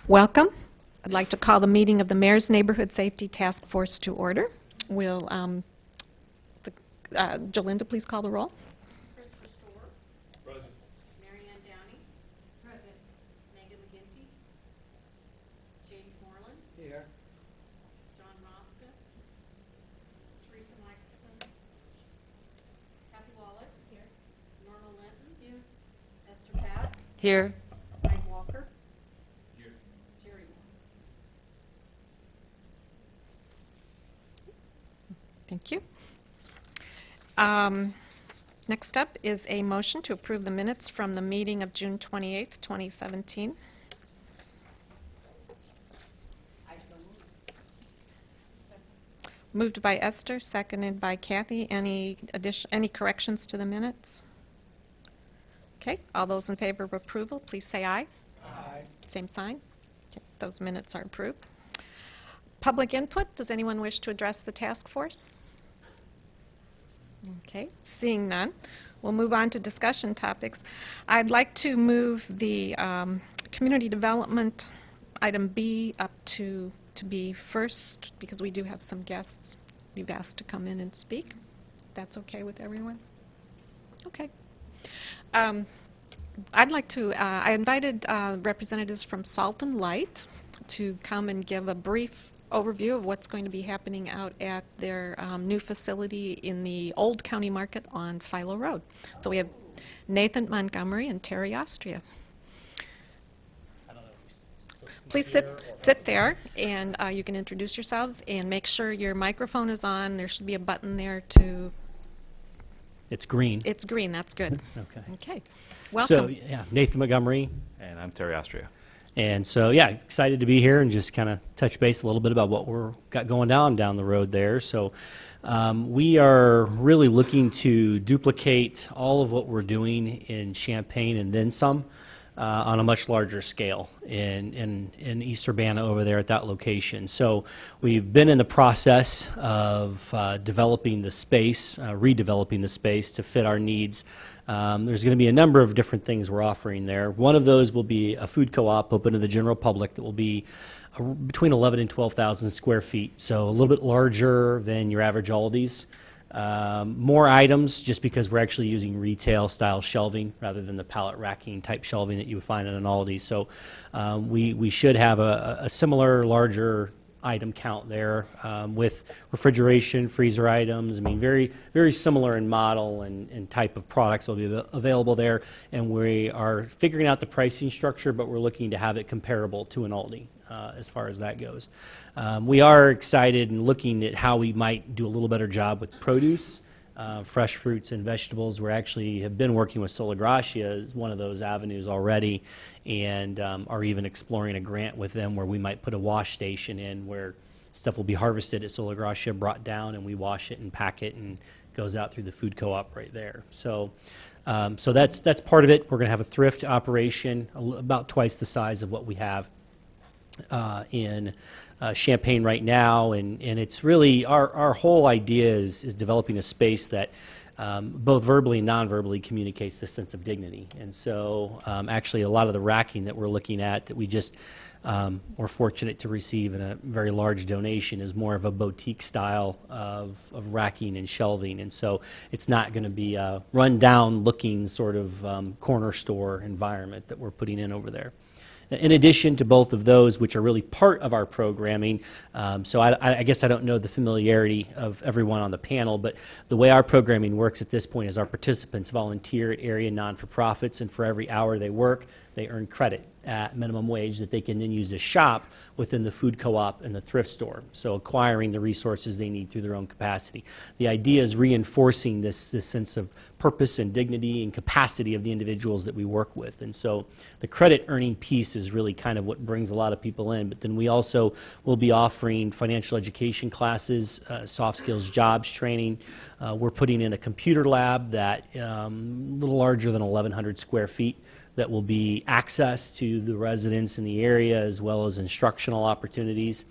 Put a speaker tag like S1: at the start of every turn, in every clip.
S1: Welcome. I'd like to call the meeting of the Mayor's Neighborhood Safety Task Force to order. Will Jolinda please call the roll?
S2: Christopher Storer. Present. Marianne Downey. Present. Megan McGinty. James Moreland.
S3: Here.
S2: John Mosca. Teresa Michelson. Kathy Wallach. Here. Norma Linton. Here. Esther Papp.
S4: Here.
S2: Mike Walker.
S3: Here.
S2: Jerry Moore.
S1: Thank you. Next up is a motion to approve the minutes from the meeting of June 28th, 2017. Moved by Esther, seconded by Kathy. Any corrections to the minutes? Okay, all those in favor of approval, please say aye.
S3: Aye.
S1: Same sign. Okay, those minutes are approved. Public input. Does anyone wish to address the task force? Okay, seeing none, we'll move on to discussion topics. I'd like to move the community development item B up to be first, because we do have some guests we've asked to come in and speak. That's okay with everyone? Okay. I'd like to, I invited representatives from Salt and Light to come and give a brief overview of what's going to be happening out at their new facility in the old county market on Philo Road. So we have Nathan Montgomery and Terry Austria. Please sit there, and you can introduce yourselves and make sure your microphone is on. There should be a button there to...
S5: It's green.
S1: It's green. That's good.
S5: Okay.
S1: Okay. Welcome.
S5: So, yeah, Nathan Montgomery.
S6: And I'm Terry Austria.
S5: And so, yeah, excited to be here and just kind of touch base a little bit about what we're got going down the road there. So we are really looking to duplicate all of what we're doing in Champaign and then some on a much larger scale in East Urbana over there at that location. So we've been in the process of developing the space, redeveloping the space to fit our needs. There's going to be a number of different things we're offering there. One of those will be a food co-op open to the general public that will be between 11 and 12,000 square feet, so a little bit larger than your average Aldi's. More items, just because we're actually using retail style shelving rather than the pallet racking type shelving that you would find at an Aldi. So we should have a similar larger item count there with refrigeration, freezer items. I mean, very, very similar in model and type of products will be available there. And we are figuring out the pricing structure, but we're looking to have it comparable to an Aldi as far as that goes. We are excited and looking at how we might do a little better job with produce, fresh fruits and vegetables. We actually have been working with Sola Gracia as one of those avenues already, and are even exploring a grant with them where we might put a wash station in where stuff will be harvested at Sola Gracia, brought down, and we wash it and pack it and goes out through the food co-op right there. So so that's part of it. We're going to have a thrift operation about twice the size of what we have in Champaign right now, and it's really our whole idea is developing a space that both verbally and non-verbally communicates the sense of dignity. And so actually a lot of the racking that we're looking at that we just were fortunate to receive in a very large donation is more of a boutique style of racking and shelving, and so it's not going to be a run-down looking sort of corner store environment that we're putting in over there. In addition to both of those, which are really part of our programming, so I guess I don't know the familiarity of everyone on the panel, but the way our programming works at this point is our participants volunteer at area non-for-profits, and for every hour they work, they earn credit at minimum wage that they can then use to shop within the food co-op and the thrift store, so acquiring the resources they need through their own capacity. The idea is reinforcing this sense of purpose and dignity and capacity of the individuals that we work with. And so the credit earning piece is really kind of what brings a lot of people in, but then we also will be offering financial education classes, soft skills jobs training. We're putting in a computer lab that a little larger than 1,100 square feet that will be access to the residents in the area as well as instructional opportunities.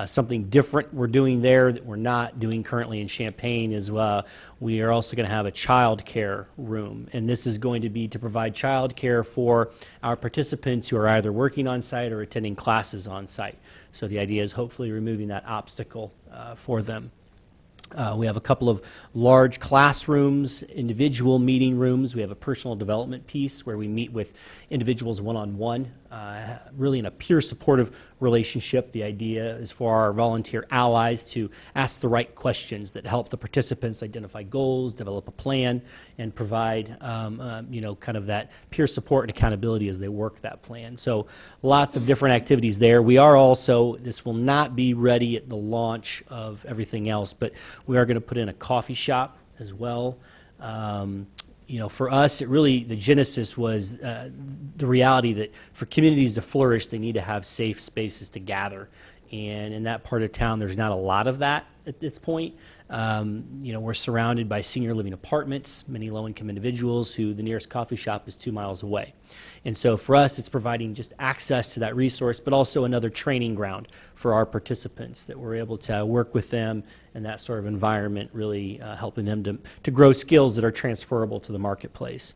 S5: Something different we're doing there that we're not doing currently in Champaign is we are also going to have a child care room. And this is going to be to provide child care for our participants who are either working on site or attending classes on site. So the idea is hopefully removing that obstacle for them. We have a couple of large classrooms, individual meeting rooms. We have a personal development piece where we meet with individuals one-on-one, really in a peer supportive relationship. The idea is for our volunteer allies to ask the right questions that help the participants identify goals, develop a plan, and provide kind of that peer support and accountability as they work that plan. So lots of different activities there. We are also, this will not be ready at the launch of everything else, but we are going to put in a coffee shop as well. For us, it really, the genesis was the reality that for communities to flourish, they need to have safe spaces to gather. And in that part of town, there's not a lot of that at this point. We're surrounded by senior living apartments, many low-income individuals who the nearest coffee shop is 2 miles away. And so for us, it's providing just access to that resource, but also another training ground for our participants that we're able to work with them in that sort of environment, really helping them to grow skills that are transferable to the marketplace.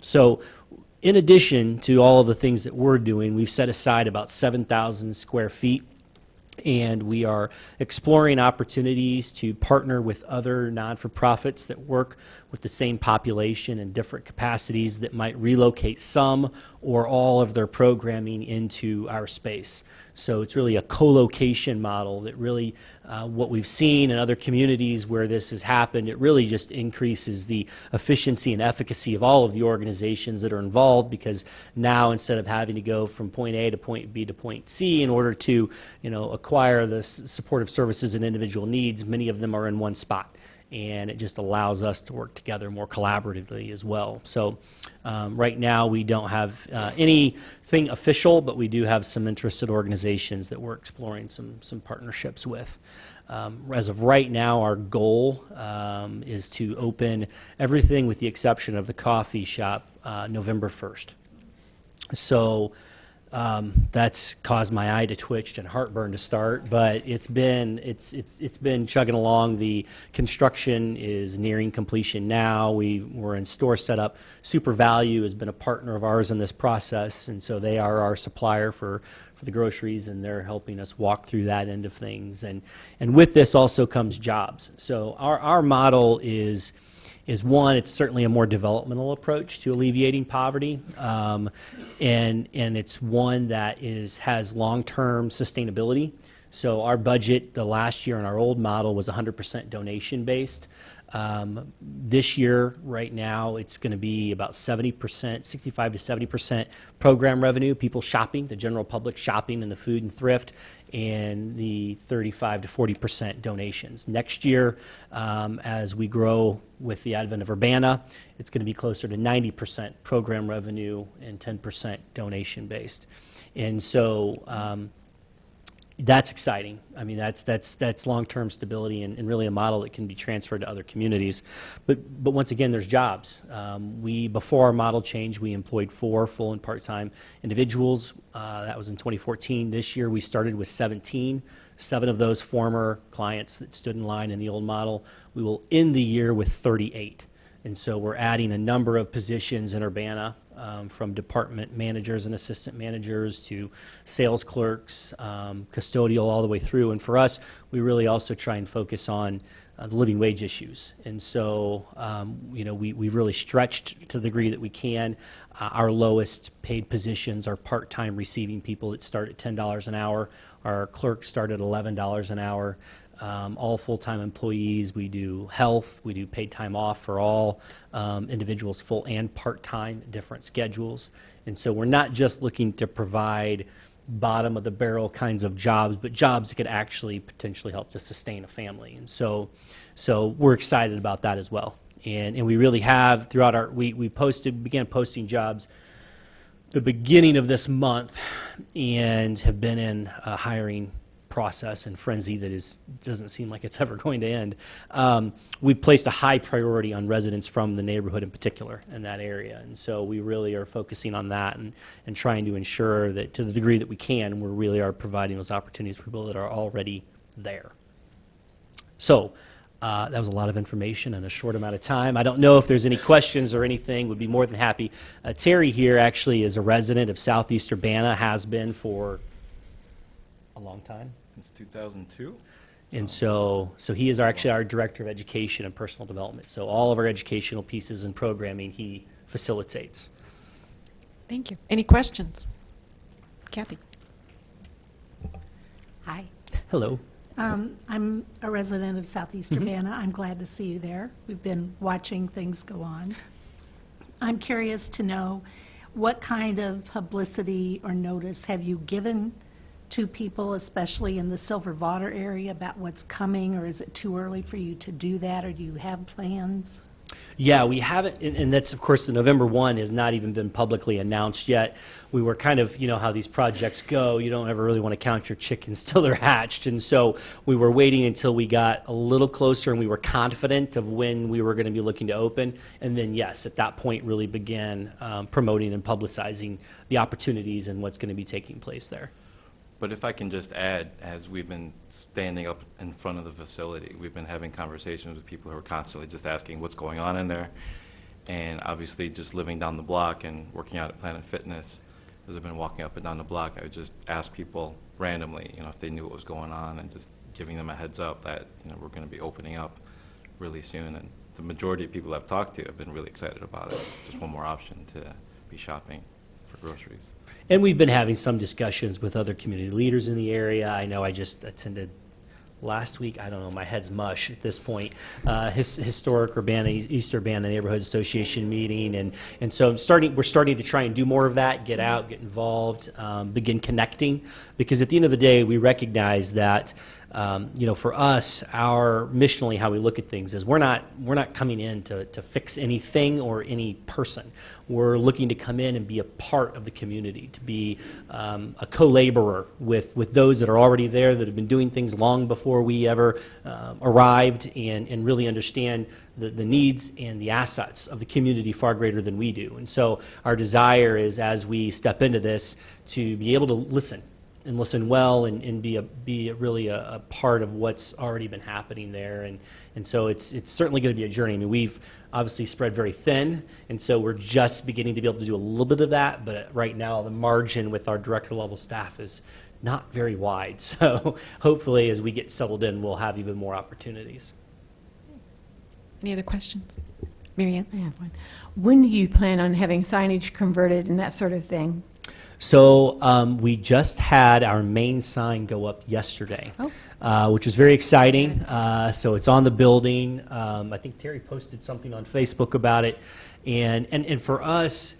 S5: So in addition to all of the things that we're doing, we've set aside about 7,000 square feet, and we are exploring opportunities to partner with other non-for-profits that work with the same population in different capacities that might relocate some or all of their programming into our space. So it's really a co-location model that really, what we've seen in other communities where this has happened, it really just increases the efficiency and efficacy of all of the organizations that are involved, because now instead of having to go from point A to point B to point C in order to, acquire the supportive services and individual needs, many of them are in one spot. And it just allows us to work together more collaboratively as well. So right now we don't have anything official, but we do have some interested organizations that we're exploring some partnerships with. As of right now, our goal is to open everything with the exception of the coffee shop November 1st. So that's caused my eye to twitch and heartburn to start, but it's been chugging along. The construction is nearing completion now. We're in store setup. Super Value has been a partner of ours in this process, and so they are our supplier for the groceries, and they're helping us walk through that end of things. And with this also comes jobs. So our model is one, it's certainly a more developmental approach to alleviating poverty, and it's one that has long-term sustainability. So our budget the last year in our old model was 100% donation-based. This year, right now, it's going to be about 70%, 65 to 70% program revenue, people shopping, the general public shopping in the food and thrift, and the 35 to 40% donations. Next year, as we grow with the advent of Urbana, it's going to be closer to 90% program revenue and 10% donation-based. And so that's exciting. I mean, that's long-term stability and really a model that can be transferred to other communities. But once again, there's jobs. Before our model change, we employed 4 full and part-time individuals. That was in 2014. This year, we started with 17. 7 of those former clients that stood in line in the old model. We will end the year with 38. And so we're adding a number of positions in Urbana, from department managers and assistant managers to sales clerks, custodial, all the way through. And for us, we really also try and focus on the living wage issues. And so, we've really stretched to the degree that we can. Our lowest paid positions are part-time receiving people that start at $10 an hour. Our clerks start at $11 an hour. All full-time employees. We do health. We do paid time off for all individuals, full and part-time, different schedules. And so we're not just looking to provide bottom-of-the-barrel kinds of jobs, but jobs that could actually potentially help to sustain a family. And so we're excited about that as well. And we really have throughout we began posting jobs the beginning of this month and have been in hiring process and frenzy that doesn't seem like it's ever going to end. We've placed a high priority on residents from the neighborhood in particular in that area. And so we really are focusing on that and trying to ensure that to the degree that we can, we really are providing those opportunities for people that are already there. So that was a lot of information in a short amount of time. I don't know if there's any questions or anything. Would be more than happy. Terry here actually is a resident of Southeast Urbana, has been for a long time.
S3: Since 2002?
S5: And so he is actually our Director of Education and Personal Development. So all of our educational pieces and programming he facilitates.
S1: Thank you. Any questions? Kathy?
S4: Hi.
S5: Hello.
S4: I'm a resident of Southeast Urbana. I'm glad to see you there. We've been watching things go on. I'm curious to know what kind of publicity or notice have you given to people, especially in the Silver Water area, about what's coming, or is it too early for you to do that, or do you have plans?
S5: Yeah, we haven't, and that's, of course, the November 1 has not even been publicly announced yet. We were kind of, you know how these projects go, you don't ever really want to count your chickens till they're hatched, and so we were waiting until we got a little closer and we were confident of when we were going to be looking to open, and then, yes, at that point really began promoting and publicizing the opportunities and what's going to be taking place there.
S3: But if I can just add, as we've been standing up in front of the facility, we've been having conversations with people who are constantly just asking what's going on in there. And obviously just living down the block and working out at Planet Fitness, as I've been walking up and down the block, I would just ask people randomly, you know, if they knew what was going on, and just giving them a heads up that, you know, we're going to be opening up really soon. And the majority of people I've talked to have been really excited about it. Just one more option to be shopping for groceries.
S5: And we've been having some discussions with other community leaders in the area. I know I just attended last week, I don't know, my head's mush at this point, Historic Urbana, East Urbana Neighborhood Association meeting. And so we're starting to try and do more of that, get out, get involved, begin connecting. Because at the end of the day, we recognize that you know, for us, our missionally how we look at things is we're not coming in to fix anything or any person. We're looking to come in and be a part of the community, to be a co-laborer with those that are already there, that have been doing things long before we ever arrived, and really understand the needs and the assets of the community far greater than we do. And so our desire is, as we step into this, to be able to listen and listen well, and be really a part of what's already been happening there. And so it's certainly going to be a journey. I mean, we've obviously spread very thin, and so we're just beginning to be able to do a little bit of that, but right now the margin with our director level staff is not very wide. So hopefully as we get settled in, we'll have even more opportunities.
S1: Any other questions? Mary Ann?
S6: I have one. When do you plan on having signage converted and that sort of thing?
S5: So we just had our main sign go up yesterday, which was very exciting. So it's on the building. I think Terry posted something on Facebook about it. And for us,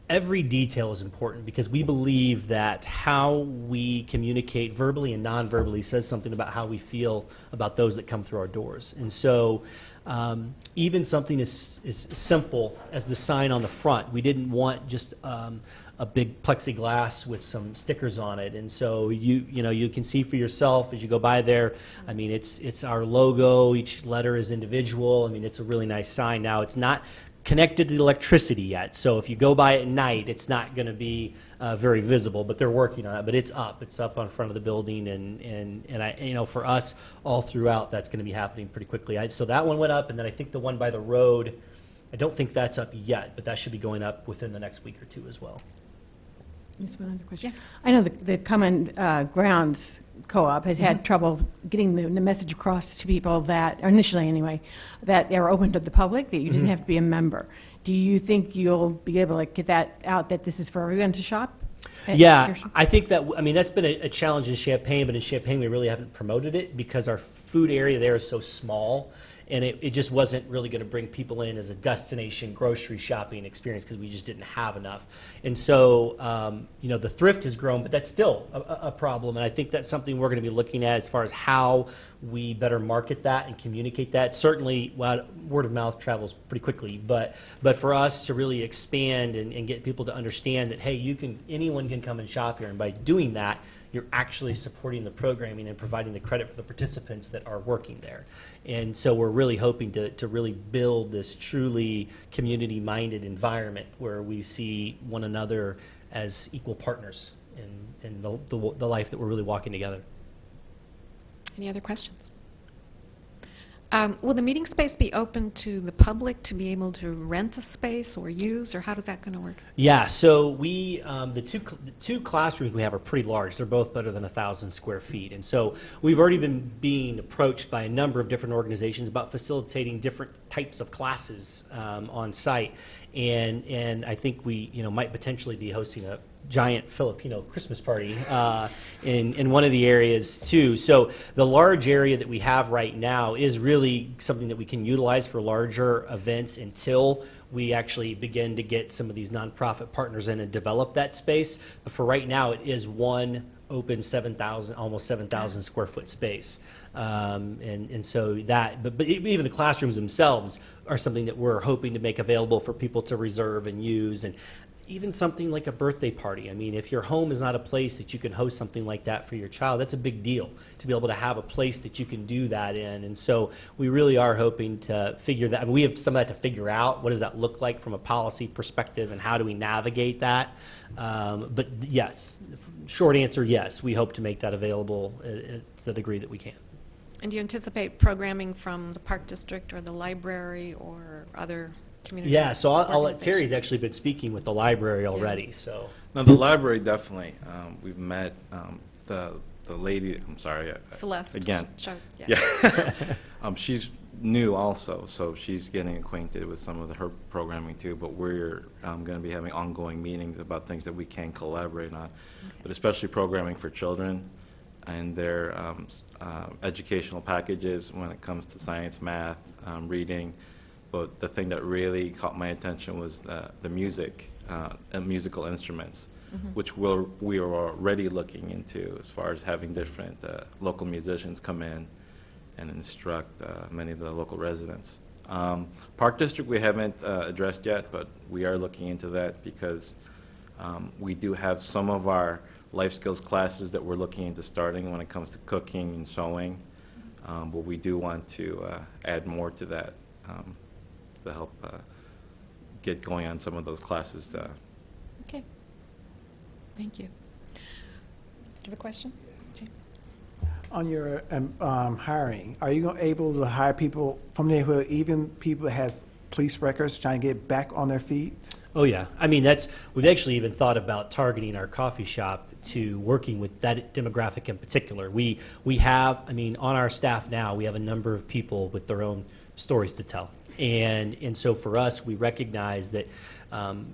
S5: every detail is important, because we believe that how we communicate verbally and non-verbally says something about how we feel about those that come through our doors. And so even something as simple as the sign on the front, we didn't want just a big plexiglass with some stickers on it. And so you know you can see for yourself as you go by there. I mean, it's our logo. Each letter is individual. I mean, it's a really nice sign. Now, it's not connected to the electricity yet, so if you go by at night, it's not going to be very visible, but they're working on it. But it's up on front of the building, and I, you know, for us all throughout, that's going to be happening pretty quickly. So that one went up, and then I think the one by the road, I don't think that's up yet, but that should be going up within the next week or two as well.
S6: Yes, one other question.
S1: Yeah.
S6: I know the Common Grounds Co-op had had trouble getting the message across to people that, or initially anyway, that they were open to the public, that you didn't have to be a member. Do you think you'll be able to get that out, that this is for everyone to shop?
S5: Yeah, I think that, I mean, that's been a challenge in Champaign, but in Champaign we really haven't promoted it because our food area there is so small. and it just wasn't really going to bring people in as a destination grocery shopping experience because we just didn't have enough. And so, the thrift has grown, but that's still a problem, and I think that's something we're going to be looking at as far as how we better market that and communicate that. Certainly, word of mouth travels pretty quickly, but for us to really expand and get people to understand that, hey, anyone can come and shop here, and by doing that, you're actually supporting the programming and providing the credit for the participants that are working there. And so we're really hoping to really build this truly community-minded environment where we see one another as equal partners in the life that we're really walking together.
S1: Any other questions? Will the meeting space be open to the public to be able to rent a space or use, or how is that going to work?
S5: Yeah, so we the two classrooms we have are pretty large. They're both better than 1,000 square feet, and so we've already been being approached by a number of different organizations about facilitating different types of classes on site, and I think we might potentially be hosting a giant Filipino Christmas party in one of the areas too. So the large area that we have right now is really something that we can utilize for larger events until we actually begin to get some of these nonprofit partners in and develop that space. But for right now, it is one open almost 7,000 square foot space. And so but even the classrooms themselves are something that we're hoping to make available for people to reserve and use. And even something like a birthday party. I mean, if your home is not a place that you can host something like that for your child, that's a big deal to be able to have a place that you can do that in. And so we really are hoping to figure that. I mean, we have some of that to figure out. What does that look like from a policy perspective, and how do we navigate that? But yes, short answer, yes. We hope to make that available to the degree that we can.
S1: And do you anticipate programming from the Park District or the library or other community?
S5: Yeah, so I'll let Terry's
S1: organizations?
S5: actually been speaking with the library already. So
S3: No, the library definitely. We've met the lady. I'm sorry.
S1: Celeste.
S3: Again.
S1: Sharp,
S3: Yeah. She's new also, so she's getting acquainted with some of her programming too. But we're going to be having ongoing meetings about things that we can collaborate on, but especially programming for children and their educational packages when it comes to science, math, reading. But the thing that really caught my attention was the music and musical instruments, which we are already looking into as far as having different local musicians come in and instruct many of the local residents. Park District we haven't addressed yet, but we are looking into that because we do have some of our life skills classes that we're looking into starting when it comes to cooking and sewing, but we do want to add more to that. To help get going on some of those classes.
S1: Okay. Thank you. Do you have a question, James?
S7: On your hiring, are you able to hire people from the neighborhood, even people that has police records, trying to get back on their feet?
S5: Oh yeah, I mean we've actually even thought about targeting our coffee shop to working with that demographic in particular. We have, I mean, on our staff now, we have a number of people with their own stories to tell. And so for us, we recognize that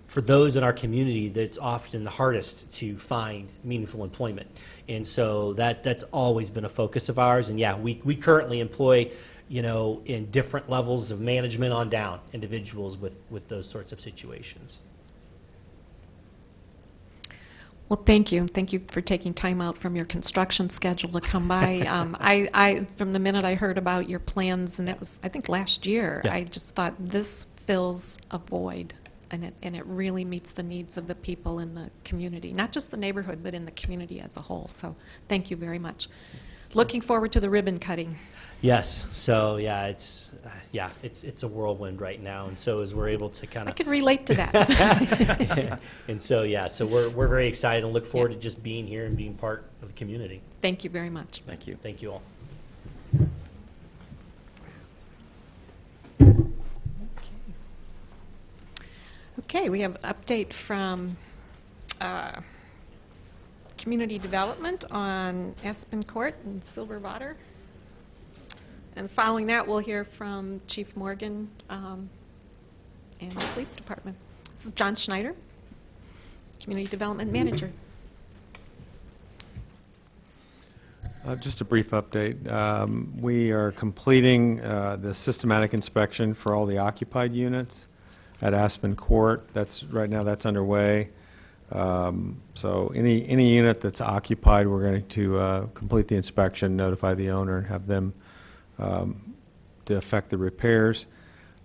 S5: for those in our community, that's often the hardest to find meaningful employment. And so that's always been a focus of ours. And yeah, we currently employ, in different levels of management on down, individuals with those sorts of situations.
S1: Well, thank you. Thank you for taking time out from your construction schedule to come by. From the minute I heard about your plans, and it was, I think, last year,
S5: Yeah.
S1: I just thought this fills a void, and it really meets the needs of the people in the community, not just the neighborhood, but in the community as a whole. So thank you very much. Looking forward to the ribbon cutting.
S5: Yes. So yeah, it's a whirlwind right now, and so as we're able to kind
S1: I
S5: of
S1: can relate to that.
S5: and so yeah, so we're very excited and look forward to just being here and being part of the community.
S1: Thank you very much.
S3: Thank you.
S5: Thank you all.
S1: Okay, we have an update from Community Development on Espen Court and Silver Water. And following that, we'll hear from Chief Morgan and the Police Department. This is John Schneider, Community Development Manager.
S8: Just a brief update. We are completing the systematic inspection for all the occupied units at Aspen Court. Right now that's underway. So any unit that's occupied, we're going to complete the inspection, notify the owner, and have them to effect the repairs.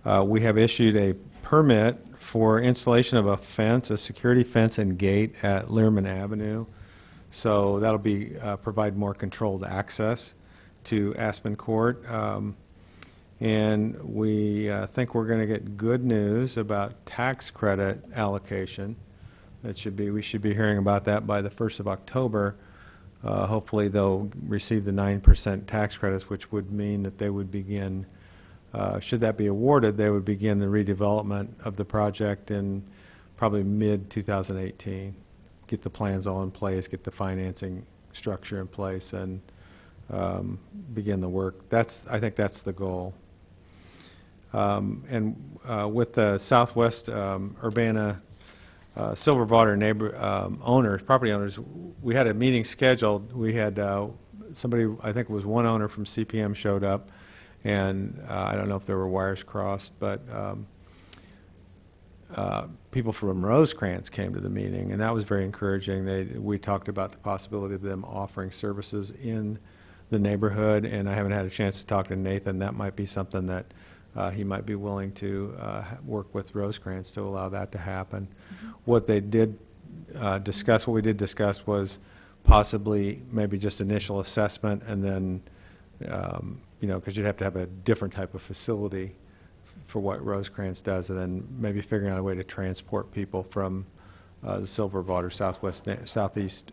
S8: We have issued a permit for installation of a fence, a security fence and gate at Learman Avenue. So that'll be provide more controlled access to Aspen Court. And we think we're going to get good news about tax credit allocation. We should be hearing about that by the 1st of October. Hopefully they'll receive the 9% tax credits, which would mean that they would begin, should that be awarded, they would begin the redevelopment of the project in probably mid-2018. Get the plans all in place, get the financing structure in place, and begin the work. I think that's the goal. And with the Southwest Urbana Silver Water property owners, we had a meeting scheduled. We had somebody, I think it was one owner from CPM showed up, and I don't know if there were wires crossed, but people from Rosecrans came to the meeting, and that was very encouraging. We talked about the possibility of them offering services in the neighborhood, and I haven't had a chance to talk to Nathan. That might be something that he might be willing to work with Rosecrans to allow that to happen. What we did discuss was possibly maybe just initial assessment, and then, because you'd have to have a different type of facility for what Rosecrans does, and then maybe figuring out a way to transport people from the Silver Water Southeast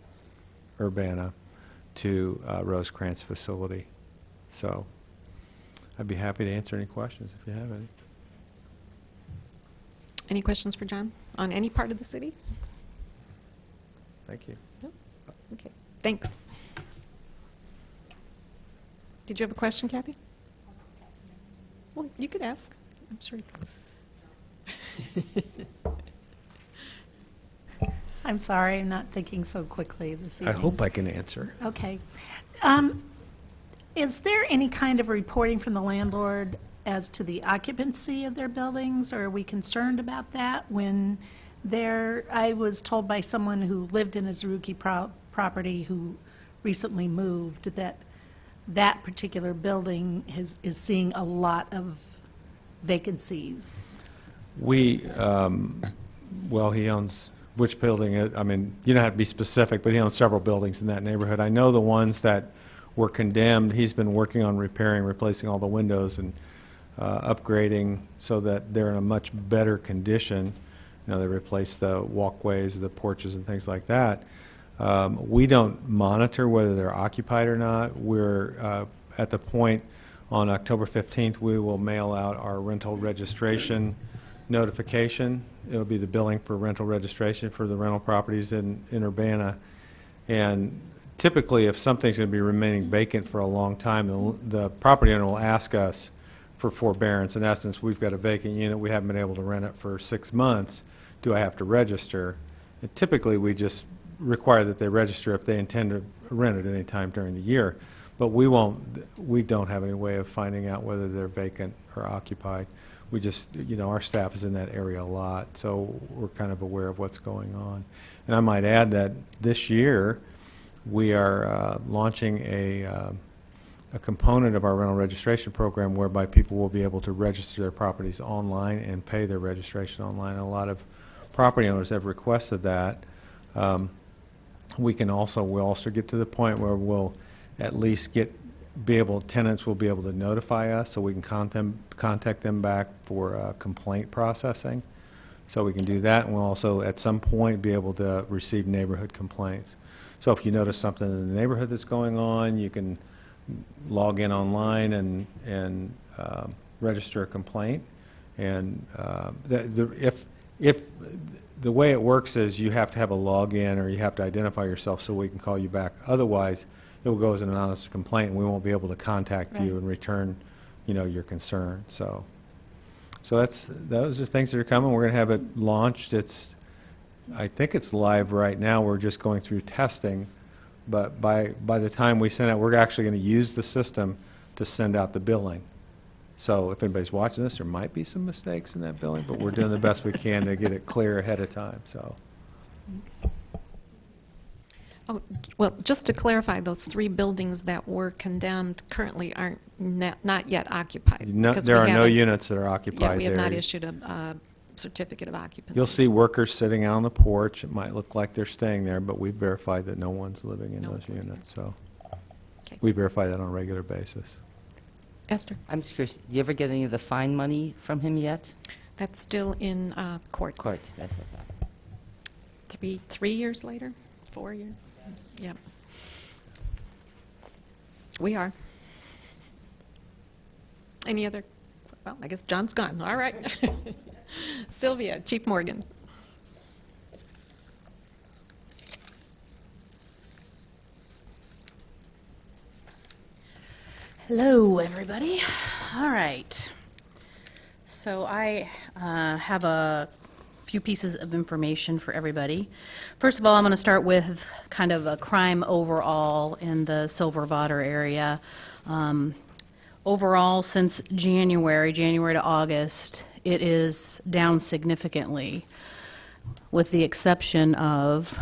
S8: Urbana to Rosecrans facility. So I'd be happy to answer any questions if you have any.
S1: Any questions for John on any part of the city?
S8: Thank you.
S1: No? Okay, thanks. Did you have a question, Kathy? Well, you could ask. I'm sure.
S4: I'm sorry, I'm not thinking so quickly this
S8: I
S4: evening.
S8: hope I can answer.
S4: Okay. Is there any kind of reporting from the landlord as to the occupancy of their buildings, or are we concerned about that when I was told by someone who lived in a Zeruki property who recently moved that particular building is seeing a lot of vacancies.
S8: He owns which building? I mean, you don't have to be specific, but he owns several buildings in that neighborhood. I know the ones that were condemned, he's been working on repairing, replacing all the windows and upgrading so that they're in a much better condition. They replaced the walkways, the porches, and things like that. We don't monitor whether they're occupied or not. We're at the point on October 15th, we will mail out our rental registration notification. It'll be the billing for rental registration for the rental properties in Urbana. And typically, if something's going to be remaining vacant for a long time, the property owner will ask us for forbearance. In essence, we've got a vacant unit, we haven't been able to rent it for 6 months. Do I have to register? And typically, we just require that they register if they intend to rent it any time during the year. But we don't have any way of finding out whether they're vacant or occupied. We just, our staff is in that area a lot, so we're kind of aware of what's going on. And I might add that this year, we are launching a component of our rental registration program whereby people will be able to register their properties online and pay their registration online. And a lot of property owners have requested that. We'll also get to the point where we'll at least tenants will be able to notify us so we can contact them back for complaint processing. So we can do that, and we'll also at some point be able to receive neighborhood complaints. So if you notice something in the neighborhood that's going on, you can log in online and register a complaint. And if the way it works is you have to have a login or you have to identify yourself so we can call you back. Otherwise, it will go as an anonymous complaint, and we won't be able to contact you and return, your concern. So those are things that are coming. We're going to have it launched. I think it's live right now. We're just going through testing, But by the time we send out, we're actually going to use the system to send out the billing. So if anybody's watching this, there might be some mistakes in that billing, but we're doing the best we can to get it clear ahead of time, so.
S1: Oh, well, just to clarify, those 3 buildings that were condemned currently aren't not yet occupied.
S8: No,
S1: because
S8: there
S1: we
S8: are no
S1: haven't-
S8: units that are occupied there.
S1: Yeah, we have not issued a certificate of occupancy.
S8: You'll see workers sitting out on the porch. It might look like they're staying there, but we've verified that no one's living in
S1: No
S8: those
S1: one's living
S8: units, so.
S1: Okay.
S8: We verify that on a regular basis.
S1: Esther,
S9: I'm just curious, do you ever get any of the fine money from him yet?
S1: that's still in court.
S9: Court, that's what I thought.
S1: 3 years later? 4 years? Yep. We are. Any other, well, I guess John's gone, all right. Sylvia, Chief Morgan.
S10: Hello, everybody. All right. So I have a few pieces of information for everybody. First of all, I'm going to start with kind of a crime overall in the Silver Water area. Overall, since January to August, it is down significantly, with the exception of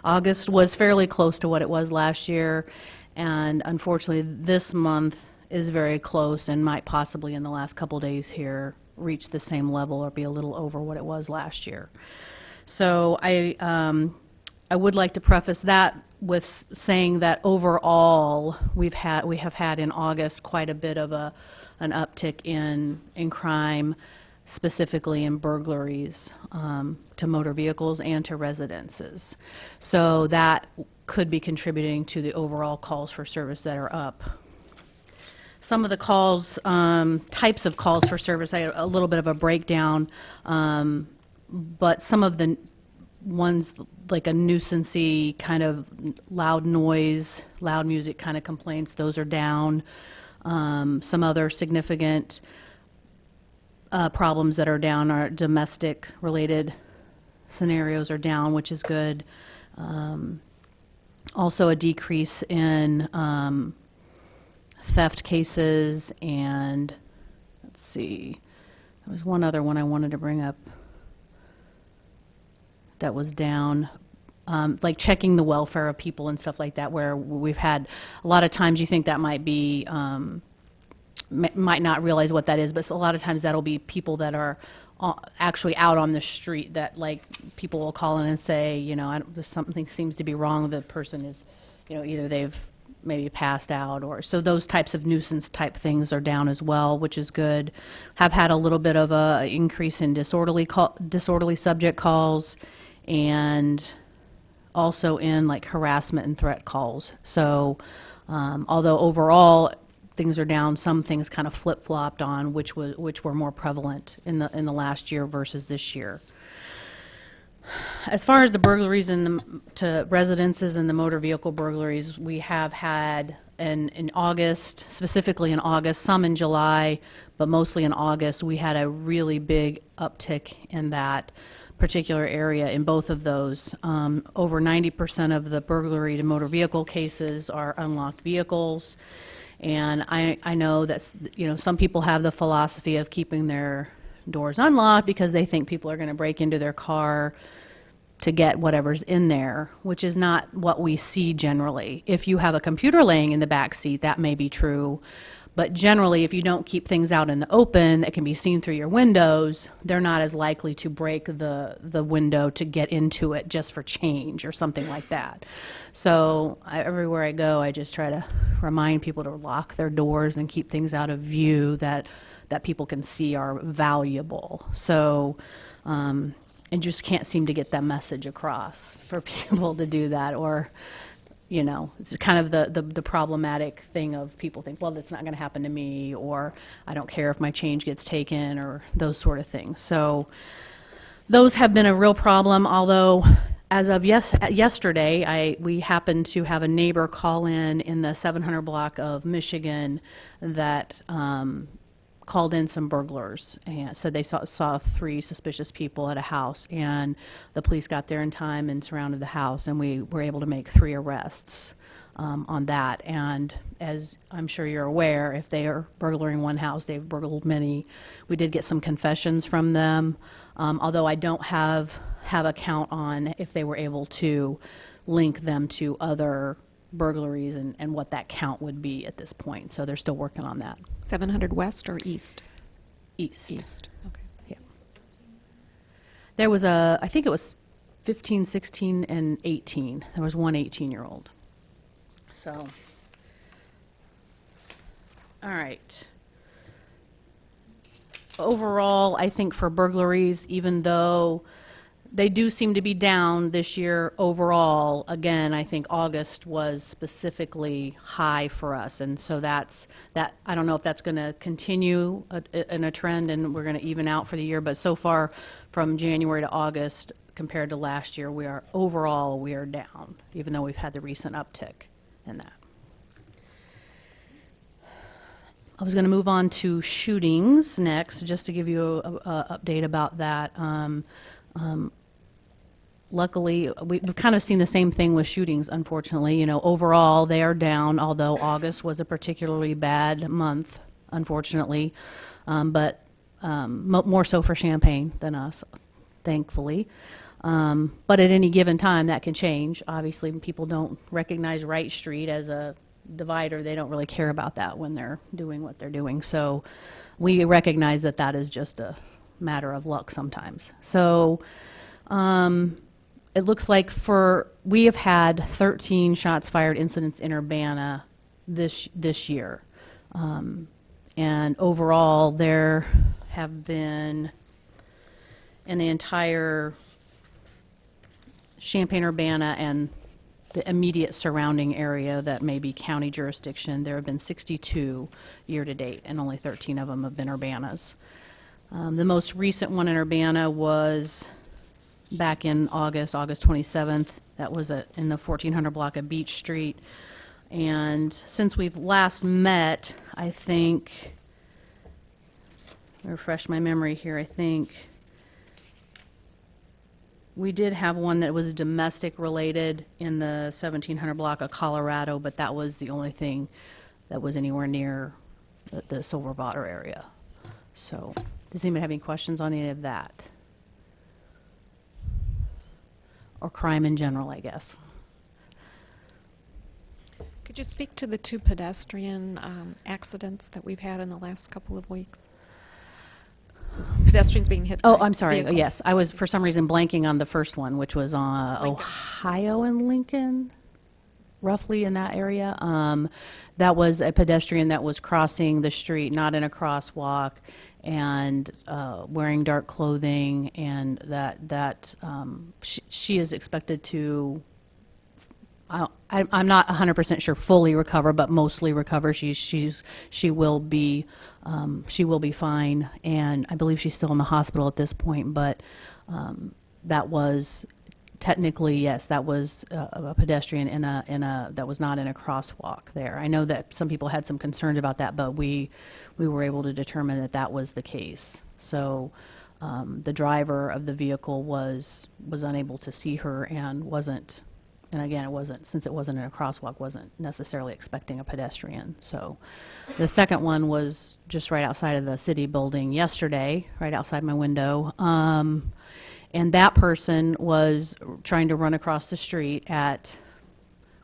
S10: August was fairly close to what it was last year, and unfortunately, this month is very close and might possibly in the last couple days here reach the same level or be a little over what it was last year. So I would like to preface that with saying that overall we have had in August quite a bit of an uptick in crime, specifically in burglaries to motor vehicles and to residences. So that could be contributing to the overall calls for service that are up. Some of the calls, types of calls for service, I had a little bit of a breakdown, but some of the ones like a nuisancey kind of loud noise, loud music kind of complaints, those are down. Some other significant problems that are down are domestic related scenarios are down, which is good. Also a decrease in theft cases, and let's see, there was one other one I wanted to bring up that was down, like checking the welfare of people and stuff like that, where we've had a lot of times you think that might be, might not realize what that is, but a lot of times that'll be people that are actually out on the street that, like, people will call in and say, you know, something seems to be wrong. The person is, you know, either they've maybe passed out, or so those types of nuisance type things are down as well, which is good. Have had a little bit of a increase in disorderly subject calls, and also in like harassment and threat calls. So although overall things are down, some things kind of flip-flopped on which were more prevalent in the last year versus this year. As far as the burglaries to residences and the motor vehicle burglaries, we have had in August, specifically in August, some in July, but mostly in August, we had a really big uptick in that particular area in both of those. Over 90% of the burglary to motor vehicle cases are unlocked vehicles. And I know that, you know, some people have the philosophy of keeping their doors unlocked because they think people are going to break into their car to get whatever's in there, which is not what we see generally. If you have a computer laying in the back seat, that may be true. But generally, if you don't keep things out in the open that can be seen through your windows, they're not as likely to break the window to get into it just for change or something like that. So everywhere I go, I just try to remind people to lock their doors and keep things out of view that people can see are valuable. So and just can't seem to get that message across for people to do that, or, you know, it's kind of the problematic thing of people think, well, that's not going to happen to me, or I don't care if my change gets taken, or those sort of things. So those have been a real problem, although as of yesterday, we happened to have a neighbor call in the 700 block of Michigan that called in some burglars and said they saw 3 suspicious people at a house, and the police got there in time and surrounded the house, and we were able to make 3 arrests on that. And as I'm sure you're aware, if they are burglaring one house, they've burgled many. We did get some confessions from them, although I don't have a count on if they were able to link them to other burglaries and what that count would be at this point. So they're still working on that.
S1: 700 West or East?
S10: East.
S1: East, okay.
S10: Yeah. There was I think it was 15, 16, and 18. There was one 18-year-old. So, all right. Overall, I think for burglaries, even though they do seem to be down this year overall, again, I think August was specifically high for us. And so that, I don't know if that's going to continue in a trend and we're going to even out for the year, but so far from January to August compared to last year, we are down, even though we've had the recent uptick in that. I was going to move on to shootings next, just to give you a update about that. Luckily, we've kind of seen the same thing with shootings, unfortunately. You know, overall, they are down, although August was a particularly bad month, unfortunately, but more so for Champaign than us, thankfully. But at any given time, that can change. Obviously, people don't recognize Wright Street as a divider. They don't really care about that when they're doing what they're doing. So we recognize that that is just a matter of luck sometimes. So it looks like we have had 13 shots fired incidents in Urbana this year. And overall, there have been, in the entire Champaign-Urbana and the immediate surrounding area that may be county jurisdiction, there have been 62 year-to-date, and only 13 of them have been Urbanas. The most recent one in Urbana was back in August 27th. That was in the 1400 block of Beach Street. And since we've last met, I think, refresh my memory here, I think we did have one that was domestic related in the 1700 block of Colorado, but that was the only thing that was anywhere near the Silver-Water area. So, does anybody have any questions on any of that? Or crime in general, I guess.
S1: Could you speak to the 2 pedestrian accidents that we've had in the last couple of weeks? Pedestrians being hit
S10: Oh,
S1: by
S10: I'm sorry.
S1: vehicles.
S10: Yes, I was for some reason blanking on the first one, which was Ohio and Lincoln, roughly in that area. That was a pedestrian that was crossing the street, not in a crosswalk, and wearing dark clothing, and she is expected to. I'm not 100% sure fully recover, but mostly recover. She will be fine, and I believe she's still in the hospital at this point. But that was technically, yes, that was a pedestrian that was not in a crosswalk there. I know that some people had some concerns about that, but we were able to determine that that was the case. So the driver of the vehicle was unable to see her and wasn't. And again, since it wasn't in a crosswalk, wasn't necessarily expecting a pedestrian. So the second one was just right outside of the city building yesterday, right outside my window. And that person was trying to run across the street at,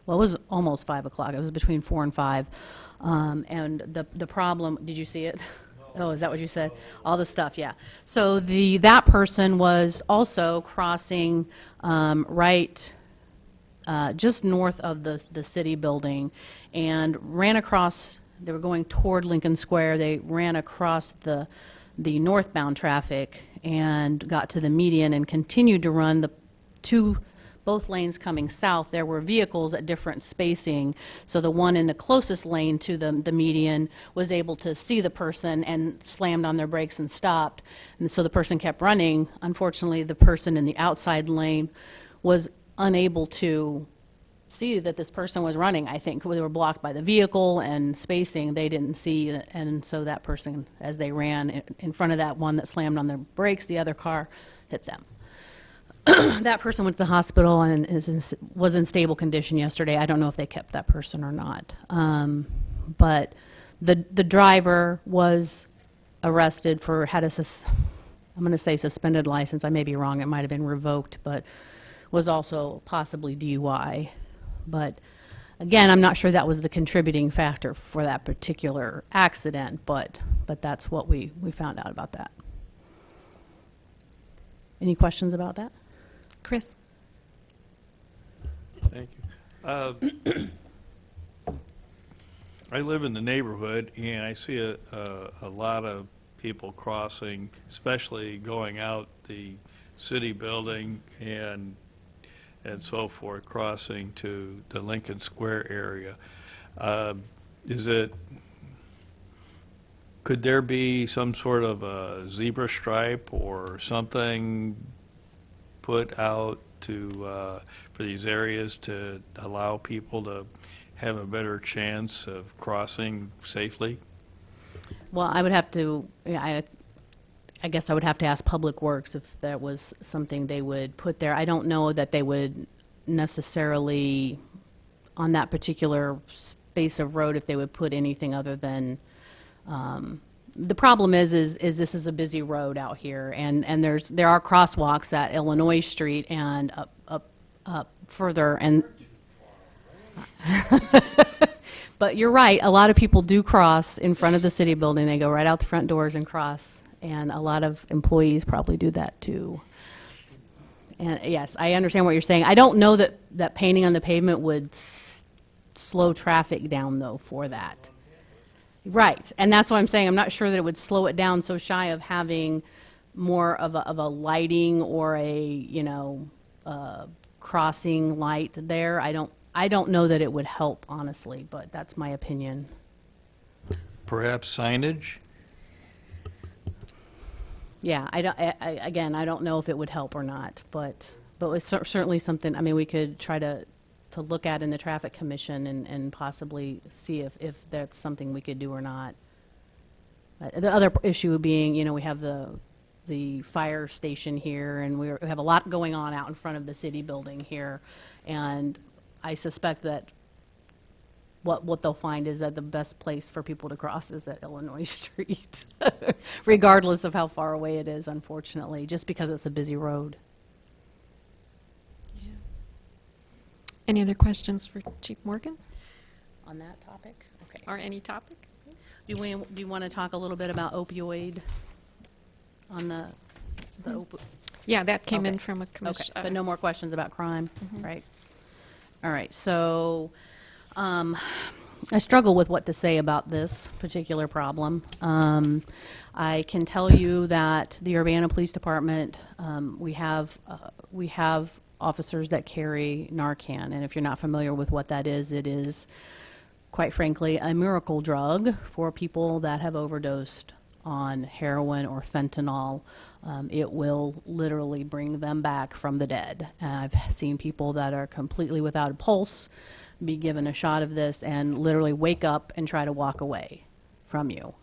S10: well, it was almost 5 o'clock. It was between 4 and 5. And the problem, did you see it? Oh, is that what you said? All the stuff, yeah. So that person was also crossing right just north of the city building, and ran across. They were going toward Lincoln Square. They ran across the northbound traffic and got to the median and continued to run both lanes coming south. There were vehicles at different spacing, so the one in the closest lane to the median was able to see the person and slammed on their brakes and stopped. And so the person kept running. Unfortunately, the person in the outside lane was unable to see that this person was running. I think they were blocked by the vehicle and spacing. They didn't see, and so that person, as they ran in front of that one that slammed on their brakes, the other car hit them. That person went to the hospital and was in stable condition yesterday. I don't know if they kept that person or not. But the driver was arrested for, I'm going to say suspended license. I may be wrong. It might have been revoked, but was also possibly DUI. But again, I'm not sure that was the contributing factor for that particular accident, but that's what we found out about that. Any questions about that?
S1: Chris?
S11: Thank you. I live in the neighborhood, and I see a lot of people crossing, especially going out the city building and so forth, crossing to the Lincoln Square area. Could there be some sort of a zebra stripe or something put out to, for these areas to allow people to have a better chance of crossing safely?
S10: Well, I would have to, I guess I would have to ask Public Works if that was something they would put there. I don't know that they would necessarily, on that particular space of road, if they would put anything other than, the problem is this is a busy road out here, and there are crosswalks at Illinois Street and up further, and but you're right, a lot of people do cross in front of the city building. They go right out the front doors and cross, and a lot of employees probably do that too. And yes, I understand what you're saying. I don't know that painting on the pavement would slow traffic down, though, for that. Right, and that's what I'm saying. I'm not sure that it would slow it down so shy of having more of a lighting or a, crossing light there. I don't know that it would help, honestly, but that's my opinion.
S11: Perhaps signage?
S10: Yeah, again, I don't know if it would help or not, but it's certainly something, I mean, we could try to look at in the Traffic Commission and possibly see if that's something we could do or not. The other issue being, we have the fire station here, and we have a lot going on out in front of the city building here, and I suspect that what they'll find is that the best place for people to cross is at Illinois Street, regardless of how far away it is, unfortunately, just because it's a busy road.
S1: Any other questions for Chief Morgan,
S10: On that topic? Okay.
S1: or any topic?
S10: Do you want to talk a little bit about opioid on the
S1: Yeah, that came in
S10: Okay.
S1: from a
S10: Okay,
S1: commission.
S10: but no more questions about crime, right? All right, so I struggle with what to say about this particular problem. I can tell you that the Urbana Police Department, we have officers that carry Narcan, and if you're not familiar with what that is, it is, quite frankly, a miracle drug for people that have overdosed on heroin or fentanyl. It will literally bring them back from the dead. I've seen people that are completely without a pulse be given a shot of this and literally wake up and try to walk away from you.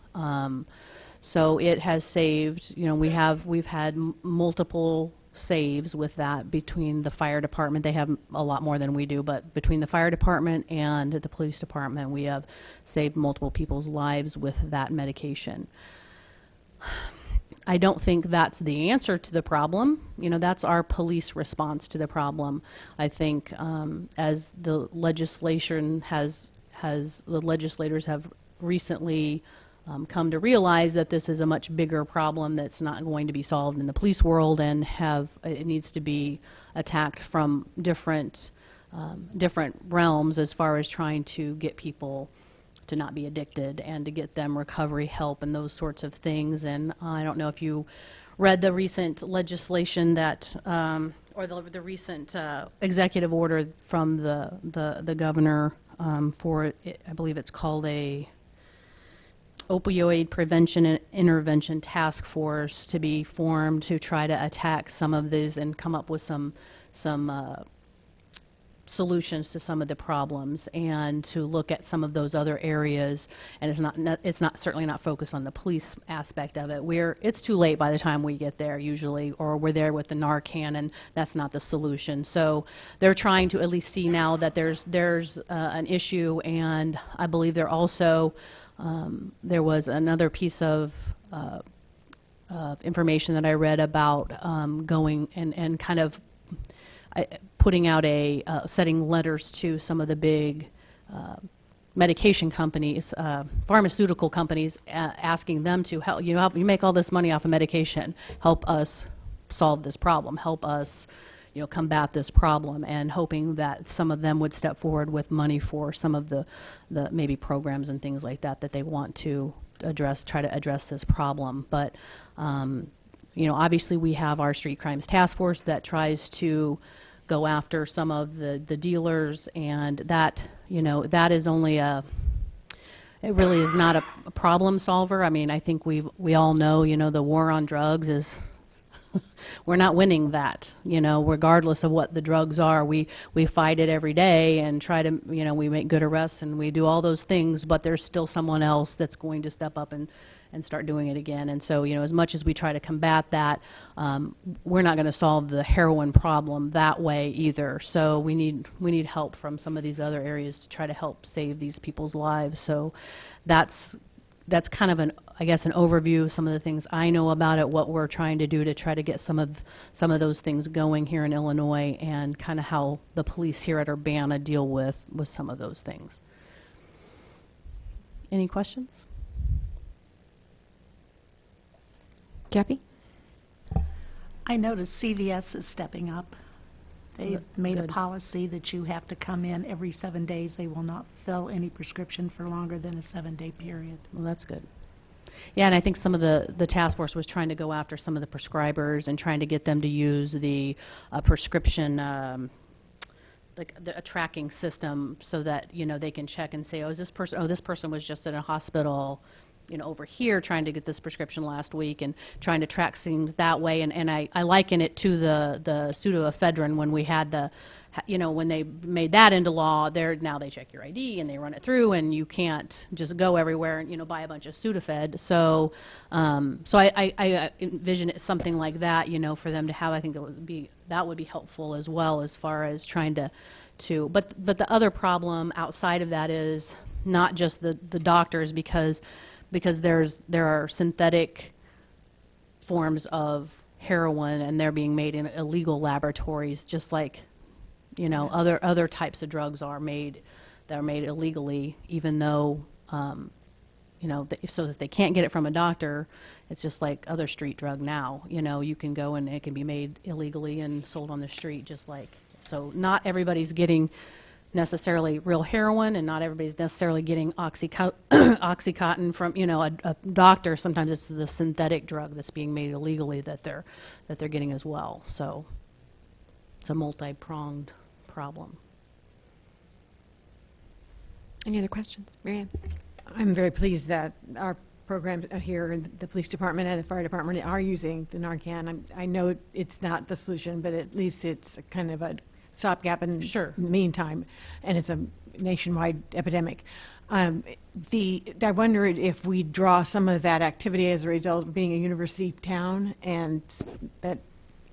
S10: So it has saved, we've had multiple saves with that between the fire department. They have a lot more than we do, but between the fire department and the police department, we have saved multiple people's lives with that medication. I don't think that's the answer to the problem. That's our police response to the problem. I think as the legislation the legislators have recently come to realize that this is a much bigger problem that's not going to be solved in the police world, and it needs to be attacked from different realms as far as trying to get people to not be addicted and to get them recovery help and those sorts of things. And I don't know if you read the recent legislation that, or the recent executive order from the governor for, I believe it's called a opioid prevention and intervention task force to be formed to try to attack some of these and come up with some solutions to some of the problems and to look at some of those other areas. And it's not certainly not focused on the police aspect of it. It's too late by the time we get there usually, or we're there with the Narcan, and that's not the solution. So they're trying to at least see now that there's an issue, and I believe they're also there was another piece of information that I read about going and kind of putting out setting letters to some of the big medication companies, pharmaceutical companies, asking them to help. You make all this money off of medication. Help us solve this problem. Help us, combat this problem, and hoping that some of them would step forward with money for some of the maybe programs and things like that they want to try to address this problem. But obviously we have our street crimes task force that tries to go after some of the dealers, and that is only it really is not a problem solver. I mean, I think we all know, the war on drugs is we're not winning that, regardless of what the drugs are. We fight it every day and try to, we make good arrests and we do all those things, but there's still someone else that's going to step up and start doing it again. And so, as much as we try to combat that, we're not going to solve the heroin problem that way either. So we need help from some of these other areas to try to help save these people's lives. So that's kind of an overview of some of the things I know about it, what we're trying to do to try to get some of those things going here in Illinois, and kind of how the police here at Urbana deal with some of those things. Any questions?
S1: Kathy?
S4: I noticed CVS is stepping up. They've made a
S10: Good.
S4: policy that you have to come in every 7 days. They will not fill any prescription for longer than a 7-day period.
S10: Well, that's good. Yeah, and I think some of the task force was trying to go after some of the prescribers and trying to get them to use the prescription, a tracking system, so that they can check and say, this person was just in a hospital, over here trying to get this prescription last week, and trying to track things that way. And I liken it to the pseudoephedrine when we had when they made that into law. Now they check your ID and they run it through, and you can't just go everywhere and buy a bunch of Sudafed. So I envision it something like that, for them to have. I think that would be helpful as well, as far as trying to. But the other problem outside of that is not just the doctors, because there are synthetic forms of heroin, and they're being made in illegal laboratories, just like other types of drugs are made illegally, even though so if they can't get it from a doctor, it's just like other street drug now. You can go and it can be made illegally and sold on the street, just like. So not everybody's getting necessarily real heroin, and not everybody's necessarily getting Oxycontin from a doctor. Sometimes it's the synthetic drug that's being made illegally that they're getting as well. So it's a multi-pronged problem.
S1: Any other questions? Mary Ann?
S6: I'm very pleased that our programs here in the police department and the fire department are using the Narcan. I know it's not the solution, but at least it's a kind of a stopgap in
S10: Sure.
S6: the meantime, and it's a nationwide epidemic. I wonder if we draw some of that activity as a result of being a university town, and that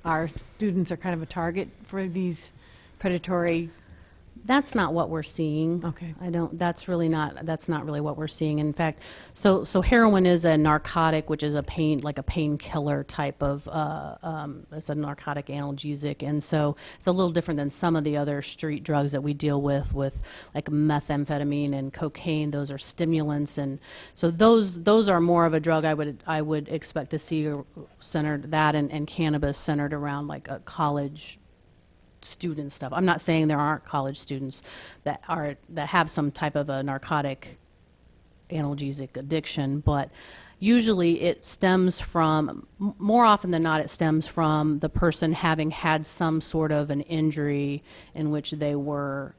S6: our students are kind of a target for these predatory.
S10: That's not what we're seeing.
S6: Okay.
S10: That's not really what we're seeing. In fact, so heroin is a narcotic, which is a painkiller type of, it's a narcotic analgesic. And so it's a little different than some of the other street drugs that we deal with like methamphetamine and cocaine. Those are stimulants. And so those are more of a drug I would expect to see centered, that and cannabis centered around like a college student stuff. I'm not saying there aren't college students that have some type of a narcotic analgesic addiction, but usually it stems from, more often than not, it stems from the person having had some sort of an injury in which they were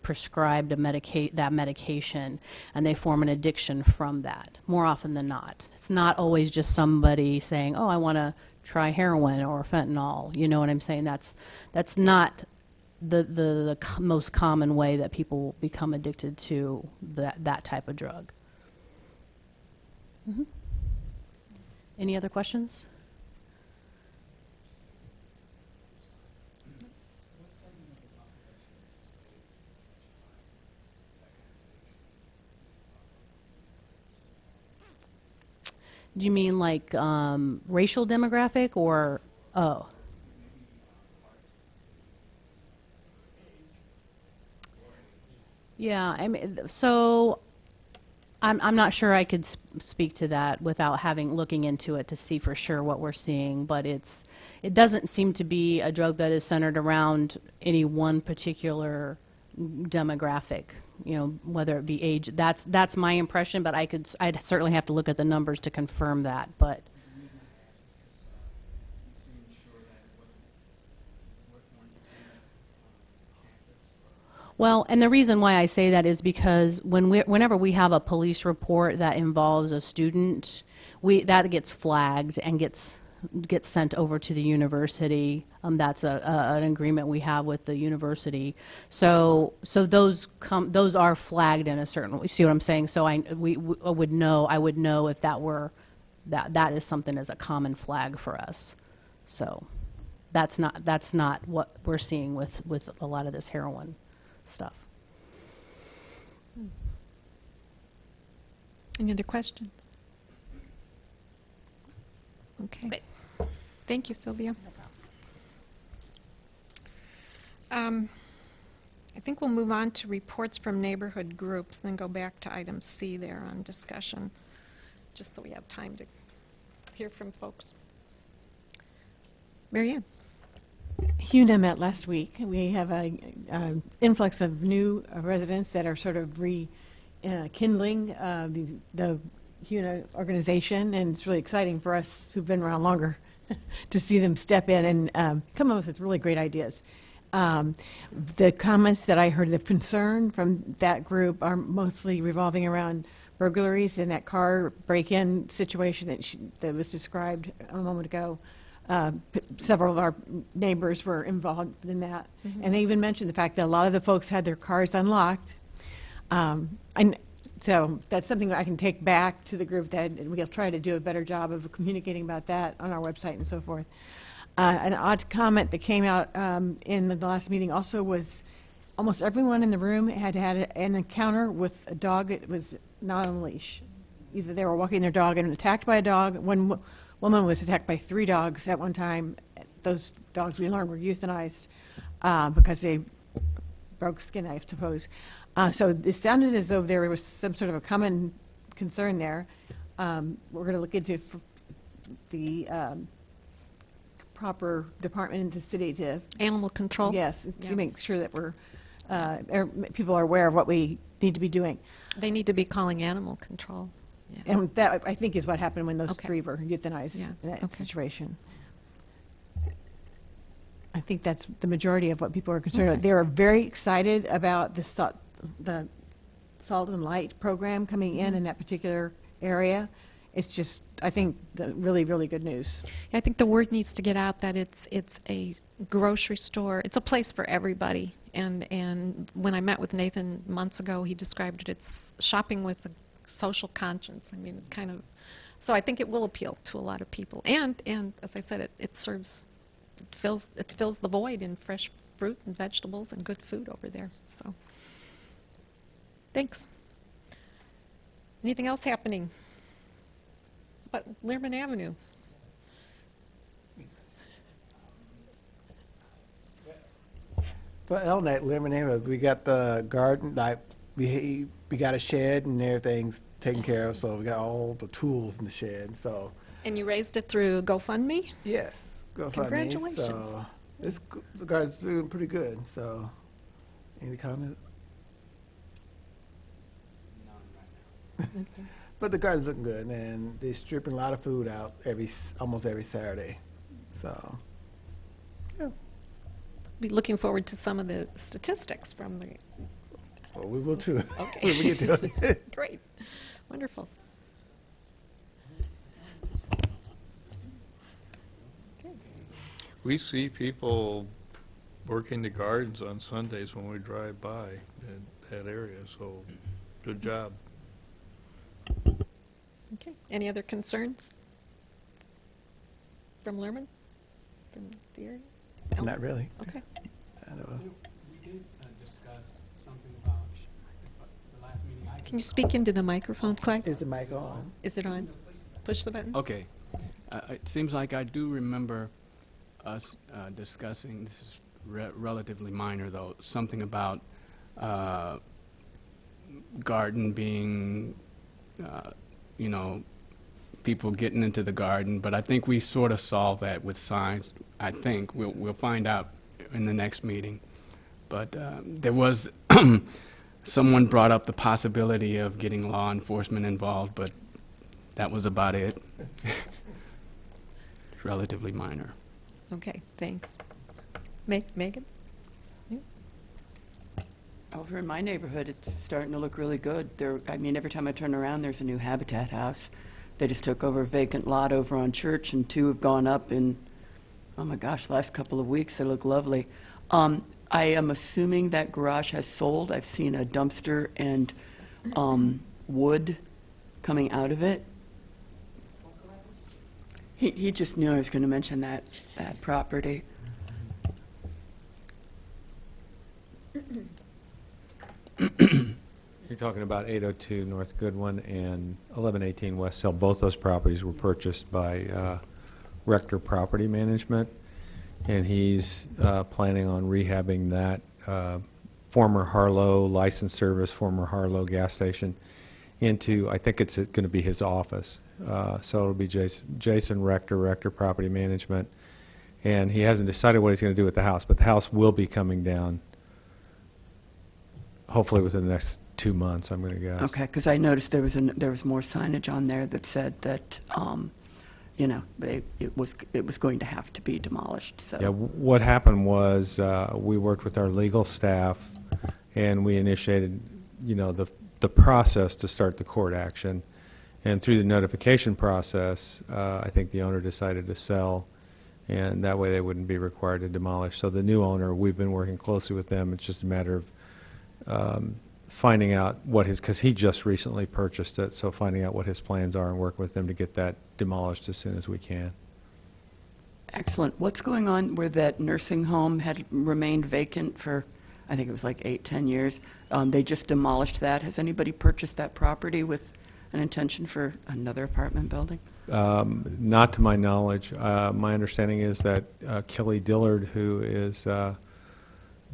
S10: prescribed that medication, and they form an addiction from that, more often than not. It's not always just somebody saying, oh, I want to try heroin or fentanyl. You know what I'm saying? That's not most common way that people become addicted to that type of drug. Mhm. Any other questions? Do you mean like racial demographic or, oh? Yeah, I mean, so I'm not sure I could speak to that without looking into it to see for sure what we're seeing, but it doesn't seem to be a drug that is centered around any one particular demographic, whether it be age. That's my impression, but I'd certainly have to look at the numbers to confirm that, but. Well, and the reason why I say that is because whenever we have a police report that involves a student, that gets flagged and gets sent over to the university. That's an agreement we have with the university. So those are flagged in a certain. You see what I'm saying? So I would know if that is something as a common flag for us. So that's not what we're seeing with a lot of this heroin stuff.
S1: Any other questions? Okay.
S10: Great.
S1: Thank you, Sylvia. I think we'll move on to reports from neighborhood groups, then go back to item C there on discussion, just so we have time to hear from folks. Mary Ann?
S6: HUNA met last week. We have an influx of new residents that are sort of rekindling the HUNA organization, and it's really exciting for us who've been around longer to see them step in and come up with really great ideas. The comments that I heard of concern from that group are mostly revolving around burglaries and that car break-in situation that was described a moment ago. Several of our neighbors were involved in that. Mm-hmm. And they even mentioned the fact that a lot of the folks had their cars unlocked. And so that's something that I can take back to the group, that we'll try to do a better job of communicating about that on our website and so forth. An odd comment that came out in the last meeting also was almost everyone in the room had an encounter with a dog that was not on a leash. Either they were walking their dog and attacked by a dog. One woman was attacked by 3 dogs at one time. Those dogs, we learned, were euthanized because they broke skin, I suppose. So it sounded as though there was some sort of a common concern there. We're going to look into the proper department in the city to...
S1: Animal control?
S6: Yes,
S1: Yeah.
S6: to make sure that people are aware of what we need to be doing.
S1: They need to be calling animal control. Yeah.
S6: And that, I think, is what happened when those
S1: Okay.
S6: 3 were euthanized
S1: Yeah,
S6: in that
S1: okay.
S6: situation. I think that's the majority of what people are concerned about.
S1: Okay.
S6: They are very excited about the Salt and Light program coming in that particular area. It's just, I think, really, really good news.
S1: I think the word needs to get out that it's a grocery store. It's a place for everybody. And when I met with Nathan months ago, he described it. It's shopping with a social conscience. I mean, it's kind of, so I think it will appeal to a lot of people. And as I said, it fills the void in fresh fruit and vegetables and good food over there. So, thanks. Anything else happening? But Learman Avenue.
S7: For Elnet, Lemonade, we got the garden, like, we got a shed and everything's taken care of, so we got all the tools in the shed, so,
S1: And you raised it through GoFundMe?
S7: yes. Go for
S1: Congratulations.
S7: So, the garden's doing pretty good, so, any comment? But the garden's looking good, and they're stripping a lot of food out almost every Saturday, so, yeah.
S1: Be looking forward to some of the statistics from the,
S7: Well, we will too.
S1: Okay.
S7: When we get to it.
S1: great, wonderful.
S11: We see people working the gardens on Sundays when we drive by that area, so good job.
S1: Okay. Any other concerns? From Lerman? From the area? No?
S7: Not really.
S1: Okay.
S7: I don't know.
S12: We did discuss something about the last meeting.
S1: Can you speak into the microphone, Clyde?
S7: Is the mic on?
S1: Is it on? Push the button.
S12: Okay. It seems like I do remember us discussing, this is relatively minor though, something about garden being, you know, people getting into the garden, but I think we sort of solved that with signs. I think we'll find out in the next meeting. But there was someone brought up the possibility of getting law enforcement involved, but that was about it. It's relatively minor.
S1: Okay, thanks. Megan?
S13: Over in my neighborhood, it's starting to look really good. I mean, every time I turn around, there's a new Habitat house. They just took over a vacant lot over on Church, and 2 have gone up in, oh my gosh, the last couple of weeks. They look lovely. I am assuming that garage has sold. I've seen a dumpster and wood coming out of it. He just knew I was going to mention that property.
S8: You're talking about 802 North Goodwin and 1118 West Hill. Both those properties were purchased by Rector Property Management, and he's planning on rehabbing that former Harlow license service, former Harlow gas station, into, I think it's going to be his office. So it'll be Jason Rector, Rector Property Management, and he hasn't decided what he's going to do with the house, but the house will be coming down hopefully within the next 2 months, I'm going to guess.
S13: Okay, because I noticed there was more signage on there that said that, you know, it was going to have to be demolished. So
S8: Yeah, what happened was we worked with our legal staff, and we initiated, you know, the process to start the court action. And through the notification process, I think the owner decided to sell, and that way they wouldn't be required to demolish. So the new owner, we've been working closely with them. It's just a matter of finding out what because he just recently purchased it, so finding out what his plans are and working with them to get that demolished as soon as we can.
S13: excellent. What's going on where that nursing home had remained vacant for, I think it was like 8-10 years? They just demolished that. Has anybody purchased that property with an intention for another apartment building?
S8: Not to my knowledge. My understanding is that Kelly Dillard, who is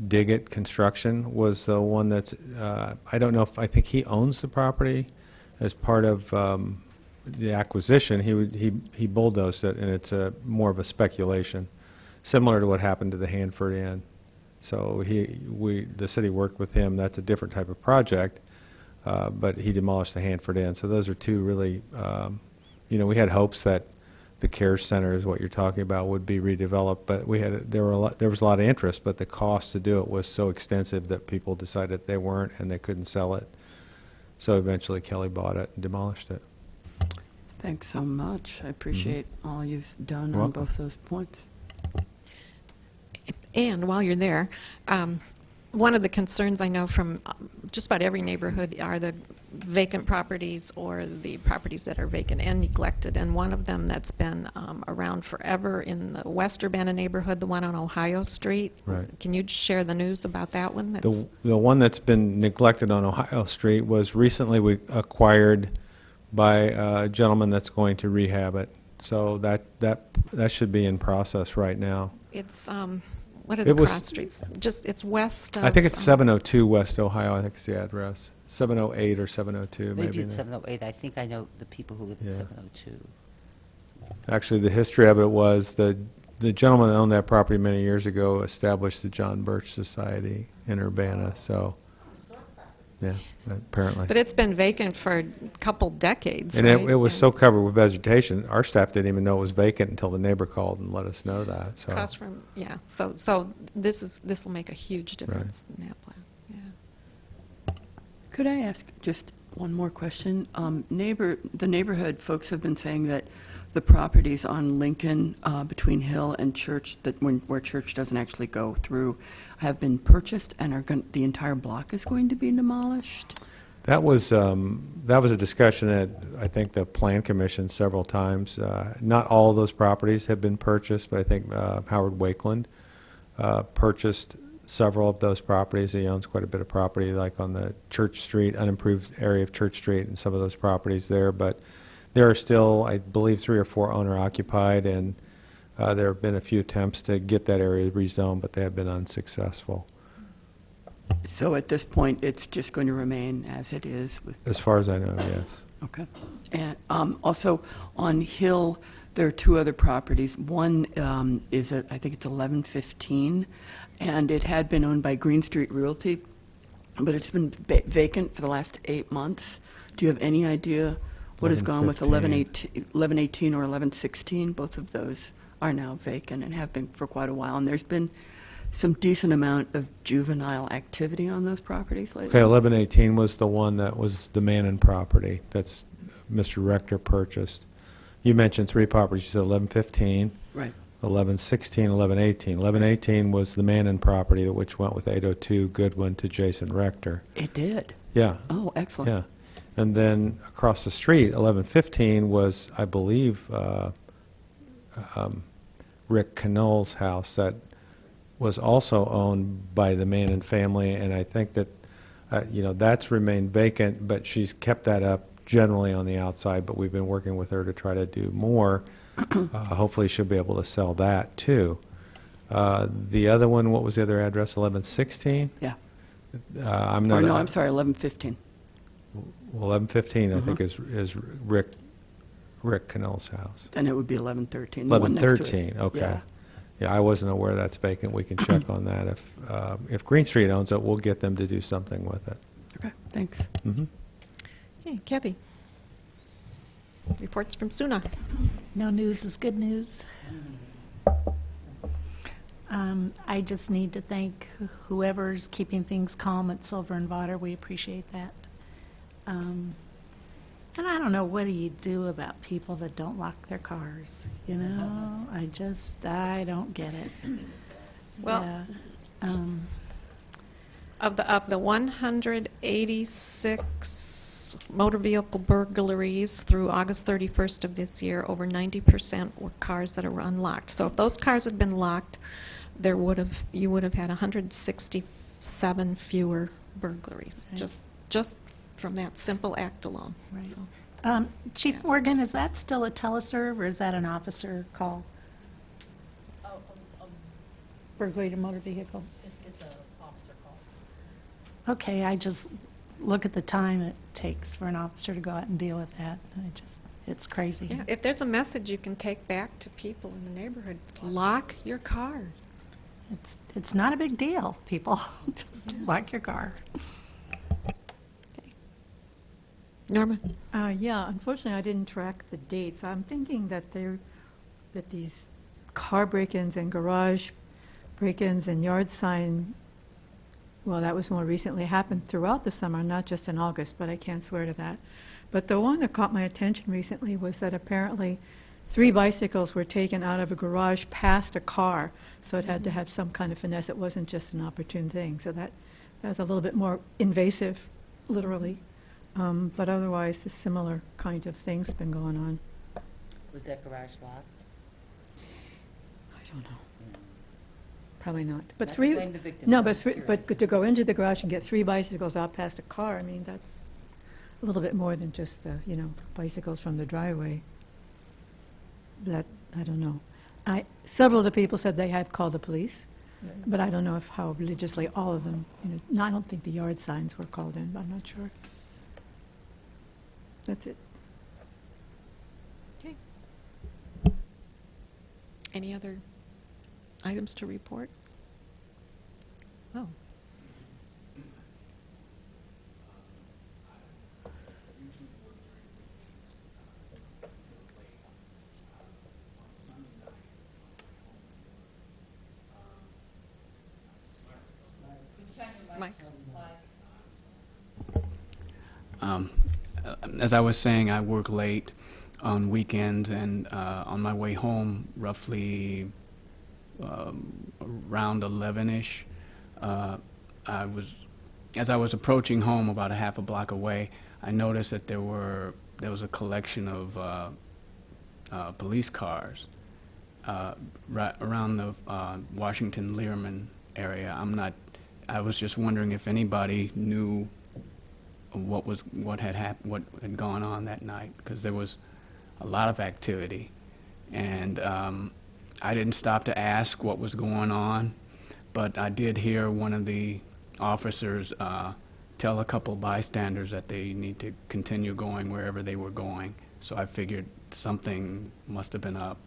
S8: Diggett Construction, was the one that's, I don't know if, I think he owns the property as part of the acquisition. He bulldozed it, and it's more of a speculation, similar to what happened to the Hanford Inn. So the city worked with him. That's a different type of project, but he demolished the Hanford Inn. So those are two really, you know, we had hopes that the care center is what you're talking about would be redeveloped, but there was a lot of interest, but the cost to do it was so extensive that people decided they weren't and they couldn't sell it. So eventually Kelly bought it and demolished it.
S13: Thanks so much. I appreciate all you've done
S8: You're
S13: on
S8: welcome.
S13: both those points.
S1: And while you're there, one of the concerns I know from just about every neighborhood are the vacant properties or the properties that are vacant and neglected. And one of them that's been around forever in the West Urbana neighborhood, the one on Ohio Street.
S8: Right.
S1: Can you share the news about that one?
S8: The one that's been neglected on Ohio Street was recently acquired by a gentleman that's going to rehab it. So that should be in process right now.
S1: It's, what are the
S8: It was-
S1: cross streets? Just, it's west of...
S8: I think it's 702 West Ohio, I think is the address. 708 or 702, maybe.
S9: Maybe it's
S8: there.
S9: 708. I think I know the people who live at
S8: Yeah.
S9: 702.
S8: Actually, the history of it was the gentleman that owned that property many years ago established the John Birch Society in Urbana, so, yeah, apparently.
S1: But it's been vacant for a couple decades,
S8: And
S1: right?
S8: it was so covered with vegetation, our staff didn't even know it was vacant until the neighbor called and let us know that, so.
S1: Across from, yeah, so this will make a huge difference in that plan, yeah.
S13: Could I ask just one more question. The neighborhood folks have been saying that the properties on Lincoln between Hill and Church, where Church doesn't actually go through, have been purchased and the entire block is going to be demolished?
S8: That was a discussion at, I think, the Plan Commission several times. Not all of those properties have been purchased, but I think Howard Wakeland purchased several of those properties. He owns quite a bit of property, like on the Church Street, unimproved area of Church Street, and some of those properties there. But there are still, I believe, 3 or 4 owner-occupied, and there have been a few attempts to get that area rezoned, but they have been unsuccessful.
S13: So at this point, it's just going to remain as it is with...
S8: As far as I know, yes.
S13: Okay. And also, on Hill, there are 2 other properties. One is at, I think it's 1115, and it had been owned by Green Street Realty, but it's been vacant for the last 8 months. Do you have any idea what has gone with 1118 or 1116? Both of those are now vacant and have been for quite a while, and there's been some decent amount of juvenile activity on those properties lately.
S8: Okay, 1118 was the one that was the Mannon property that's Mr. Rector purchased. You mentioned 3 properties. You said 1115,
S13: Right.
S8: 1116, 1118. 1118 was the Mannon property, which went with 802 Goodwin to Jason Rector.
S13: It did.
S8: Yeah.
S13: Oh, excellent.
S8: Yeah. And then across the street, 1115 was, I believe, Rick Knoll's house that was also owned by the Mannon family, and I think that, that's remained vacant, but she's kept that up generally on the outside, but we've been working with her to try to do more. Hopefully she'll be able to sell that, too. The other one, what was the other address, 1116?
S13: Yeah.
S8: I'm not...
S13: Or no, I'm sorry, 1115.
S8: 1115, I think, is Rick Knoll's house.
S13: Then it would be 1113. the one next to it.
S8: 1113, okay.
S13: Yeah.
S8: Yeah, I wasn't aware that's vacant. We can check on that. If Green Street owns it, we'll get them to do something with it.
S13: Okay, thanks.
S8: Mhm.
S1: Okay, Kathy. Reports from SUNA.
S4: No news is good news. I just need to thank whoever's keeping things calm at Silver and Water. We appreciate that. And I don't know, what do you do about people that don't lock their cars? You know, I don't get it.
S1: Well,
S4: Yeah.
S1: Of the 186 motor vehicle burglaries through August 31st of this year, over 90% were cars that were unlocked. So if those cars had been locked, you would have had 167 fewer burglaries,
S4: Right.
S1: just from that simple act alone.
S4: Right.
S1: So,
S4: Chief Morgan, is that still a teleserve, or is that an officer call? Burglary to motor vehicle?
S10: It's an officer call.
S4: Okay, I just look at the time it takes for an officer to go out and deal with that. It's crazy.
S1: yeah, if there's a message you can take back to people in the neighborhood, it's lock your cars.
S4: It's not a big deal, people. Just lock your car.
S1: Norma?
S2: Yeah, unfortunately, I didn't track the dates. I'm thinking that these car break-ins and garage break-ins and yard sign, well, that was more recently, happened throughout the summer, not just in August, but I can't swear to that. But the one that caught my attention recently was that apparently 3 bicycles were taken out of a garage past a car, so it had to have some kind of finesse. It wasn't just an opportune thing. So that's a little bit more invasive, literally. But otherwise, a similar kind of thing's been going on.
S9: Was that garage locked?
S2: I don't know. Probably not. But
S9: Not to
S2: 3,
S9: blame the victim,
S2: no,
S9: I'm
S2: but
S9: just
S2: but
S9: curious.
S2: to go into the garage and get 3 bicycles out past a car, I mean, that's a little bit more than just the, bicycles from the driveway. That, I don't know. Several of the people said they had called the police, but I don't know how religiously all of them, no, I don't think the yard signs were called in, but I'm not sure. That's it.
S1: Okay. Any other items to report? Oh. Mike?
S12: as I was saying, I work late on weekends, and on my way home, roughly around 11-ish, as I was approaching home about a half a block away, I noticed that there was a collection of police cars right around the Washington-Learman area. I was just wondering if anybody knew what had gone on that night, because there was a lot of activity, and I didn't stop to ask what was going on, but I did hear one of the officers tell a couple bystanders that they need to continue going wherever they were going. So I figured something must have been up.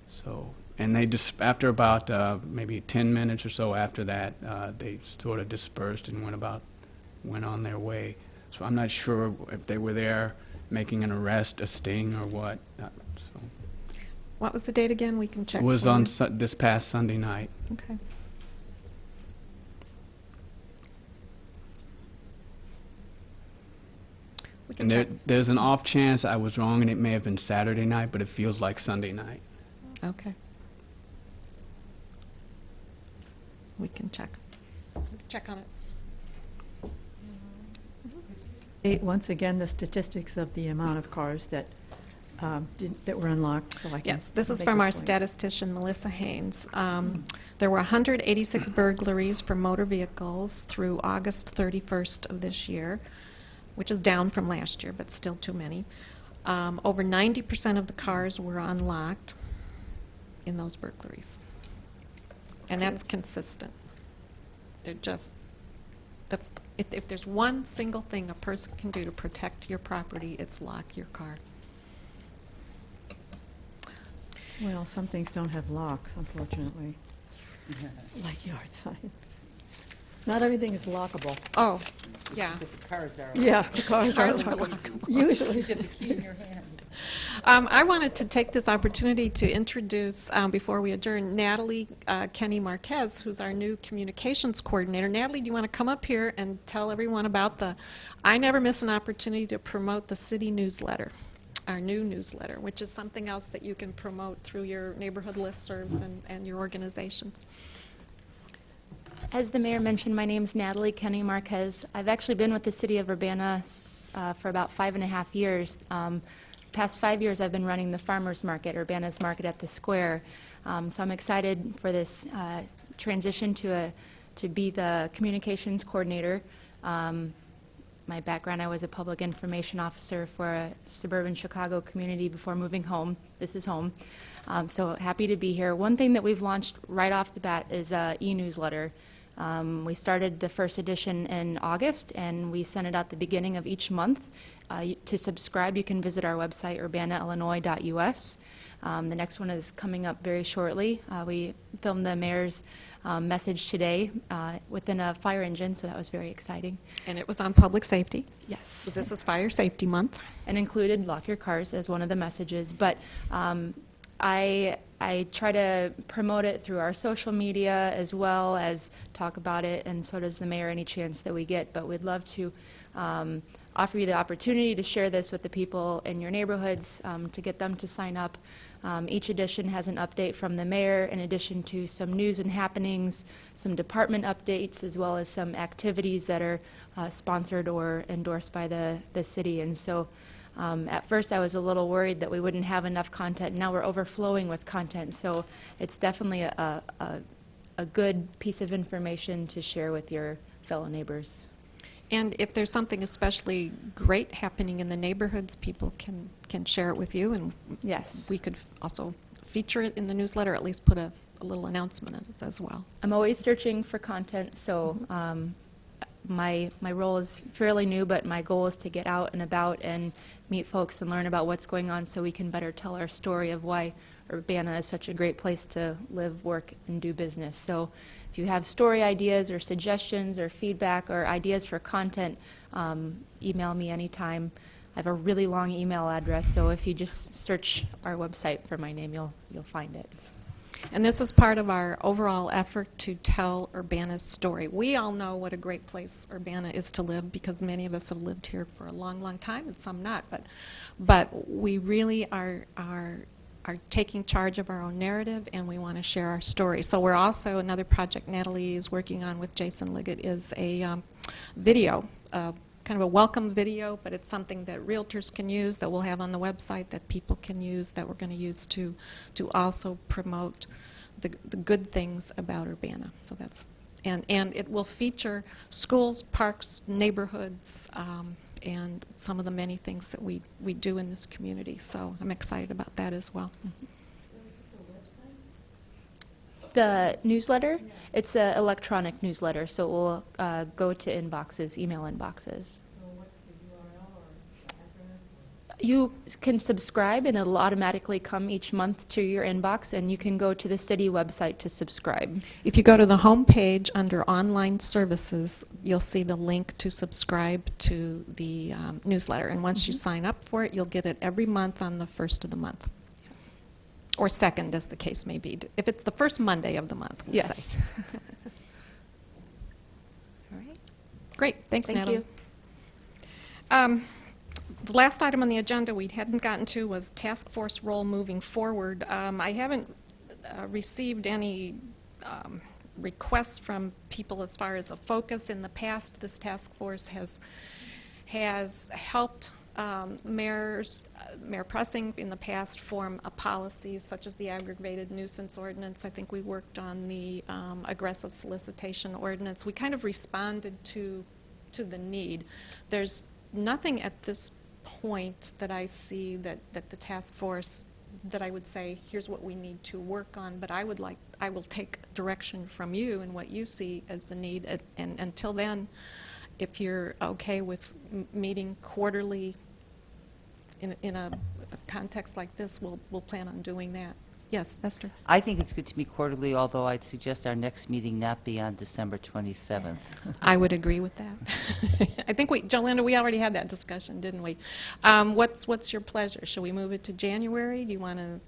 S12: So, and they just, after about maybe 10 minutes or so after that, they sort of dispersed and went on their way. So I'm not sure if they were there making an arrest, a sting, or what. So
S1: What was the date again? We can check.
S12: it was
S1: for
S12: on
S1: you.
S12: this past Sunday night.
S1: Okay. We can
S12: And
S1: check.
S12: there's an off chance I was wrong and it may have been Saturday night, but it feels like Sunday night.
S1: Okay. We can check. We can check on it.
S2: Once again, the statistics of the amount of cars that that were unlocked, so I can.
S1: Yes, this is
S2: make
S1: from our
S2: point.
S1: statistician, Melissa Haynes. There were 186 burglaries for motor vehicles through August 31st of this year, which is down from last year, but still too many. Over 90% of the cars were unlocked in those burglaries. And that's consistent. They're just, if there's one single thing a person can do to protect your property, it's lock your car.
S2: Well, some things don't have locks, unfortunately, like yard signs. Not everything is lockable.
S1: Oh, yeah.
S2: Yeah, the cars are
S1: Cars are
S2: lockable, usually.
S1: I wanted to take this opportunity to introduce, before we adjourn, Natalie Kenny Marquez, who's our new communications coordinator. Natalie, do you want to come up here and tell everyone about I never miss an opportunity to promote the city newsletter, our new newsletter, which is something else that you can promote through your neighborhood listservs and your organizations.
S14: As the mayor mentioned, my name is Natalie Kenny Marquez. I've actually been with the city of Urbana for about 5.5 years. Past 5 years, I've been running the farmers market, Urbana's Market at the Square. So I'm excited for this transition to be the communications coordinator. My background, I was a public information officer for a suburban Chicago community before moving home. This is home. So happy to be here. One thing that we've launched right off the bat is an e-newsletter. We started the first edition in August, and we send it out the beginning of each month. To subscribe, you can visit our website, urbanaillinois.us. The next one is coming up very shortly. We filmed the mayor's message today within a fire engine, so that was very exciting.
S1: And it was on public safety.
S14: Yes.
S1: So this is Fire Safety Month.
S14: And included lock your cars as one of the messages. But I try to promote it through our social media as well as talk about it, and so does the mayor any chance that we get. But we'd love to offer you the opportunity to share this with the people in your neighborhoods, to get them to sign up. Each edition has an update from the mayor, in addition to some news and happenings, some department updates, as well as some activities that are sponsored or endorsed by the city. And so at first I was a little worried that we wouldn't have enough content. Now we're overflowing with content, so it's definitely a good piece of information to share with your fellow neighbors.
S1: And if there's something especially great happening in the neighborhoods, people can share it with you, and
S14: Yes.
S1: we could also feature it in the newsletter, or at least put a little announcement in it as well.
S14: I'm always searching for content, so my role is fairly new, but my goal is to get out and about and meet folks and learn about what's going on so we can better tell our story of why Urbana is such a great place to live, work, and do business. So if you have story ideas or suggestions or feedback or ideas for content, email me anytime. I have a really long email address, so if you just search our website for my name, you'll find it.
S1: And this is part of our overall effort to tell Urbana's story. We all know what a great place Urbana is to live because many of us have lived here for a long, long time, and some not. But we really are taking charge of our own narrative, and we want to share our story. So we're also, another project Natalie is working on with Jason Liggett is a video, kind of a welcome video, but it's something that realtors can use, that we'll have on the website, that people can use, that we're going to use to also promote the good things about Urbana. So that's, and it will feature schools, parks, neighborhoods, and some of the many things that we do in this community. So I'm excited about that as well.
S14: The newsletter, it's an electronic newsletter, so it will go to inboxes, email inboxes. You can subscribe, and it'll automatically come each month to your inbox, and you can go to the city website to subscribe.
S1: If you go to the home page under online services, you'll see the link to subscribe to the newsletter. And once you sign up for it, you'll get it every month on the first of the month. Or second, as the case may be. If it's the first Monday of the month, we'll
S14: Yes.
S1: say. All right. Great. Thanks,
S14: Thank
S1: Natalie.
S14: you.
S1: The last item on the agenda we hadn't gotten to was task force role moving forward. I haven't received any requests from people as far as a focus. In the past, this task force has helped Mayor Pressing in the past form a policies such as the aggravated nuisance ordinance. I think we worked on the aggressive solicitation ordinance. We kind of responded to the need. There's nothing at this point that I see that the task force that I would say here's what we need to work on, but I will take direction from you and what you see as the need, and until then, if you're okay with meeting quarterly in a context like this, we'll plan on doing that. Yes, Esther?
S9: I think it's good to meet quarterly, although I'd suggest our next meeting not be on December 27th.
S1: I would agree with that. I think Jolanda, we already had that discussion, didn't we? What's your pleasure? Should we move it to January? Do you want to?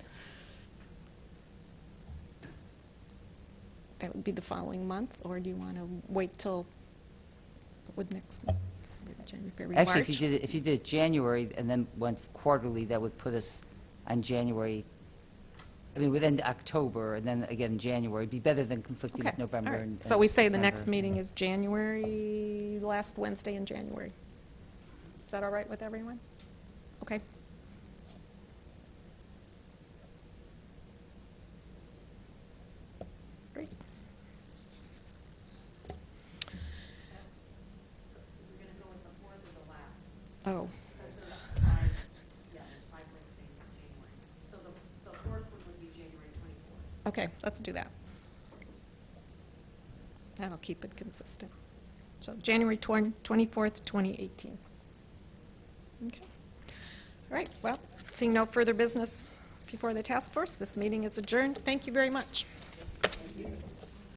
S1: That would be the following month, or do you want to wait till what would next? January, February,
S9: Actually,
S1: March?
S9: if you did it January and then went quarterly, that would put us on January. I mean, within October, and then again January. It'd be better than conflicting
S1: Okay,
S9: with November
S1: all right.
S9: and
S1: So we say the
S9: December.
S1: next meeting is January, last Wednesday in January. Is that all right with everyone? Okay. Great. Oh. Okay, let's do that. That'll keep it consistent. So January 24th, 2018. Okay. All right, well, seeing no further business before the task force, this meeting is adjourned. Thank you very much.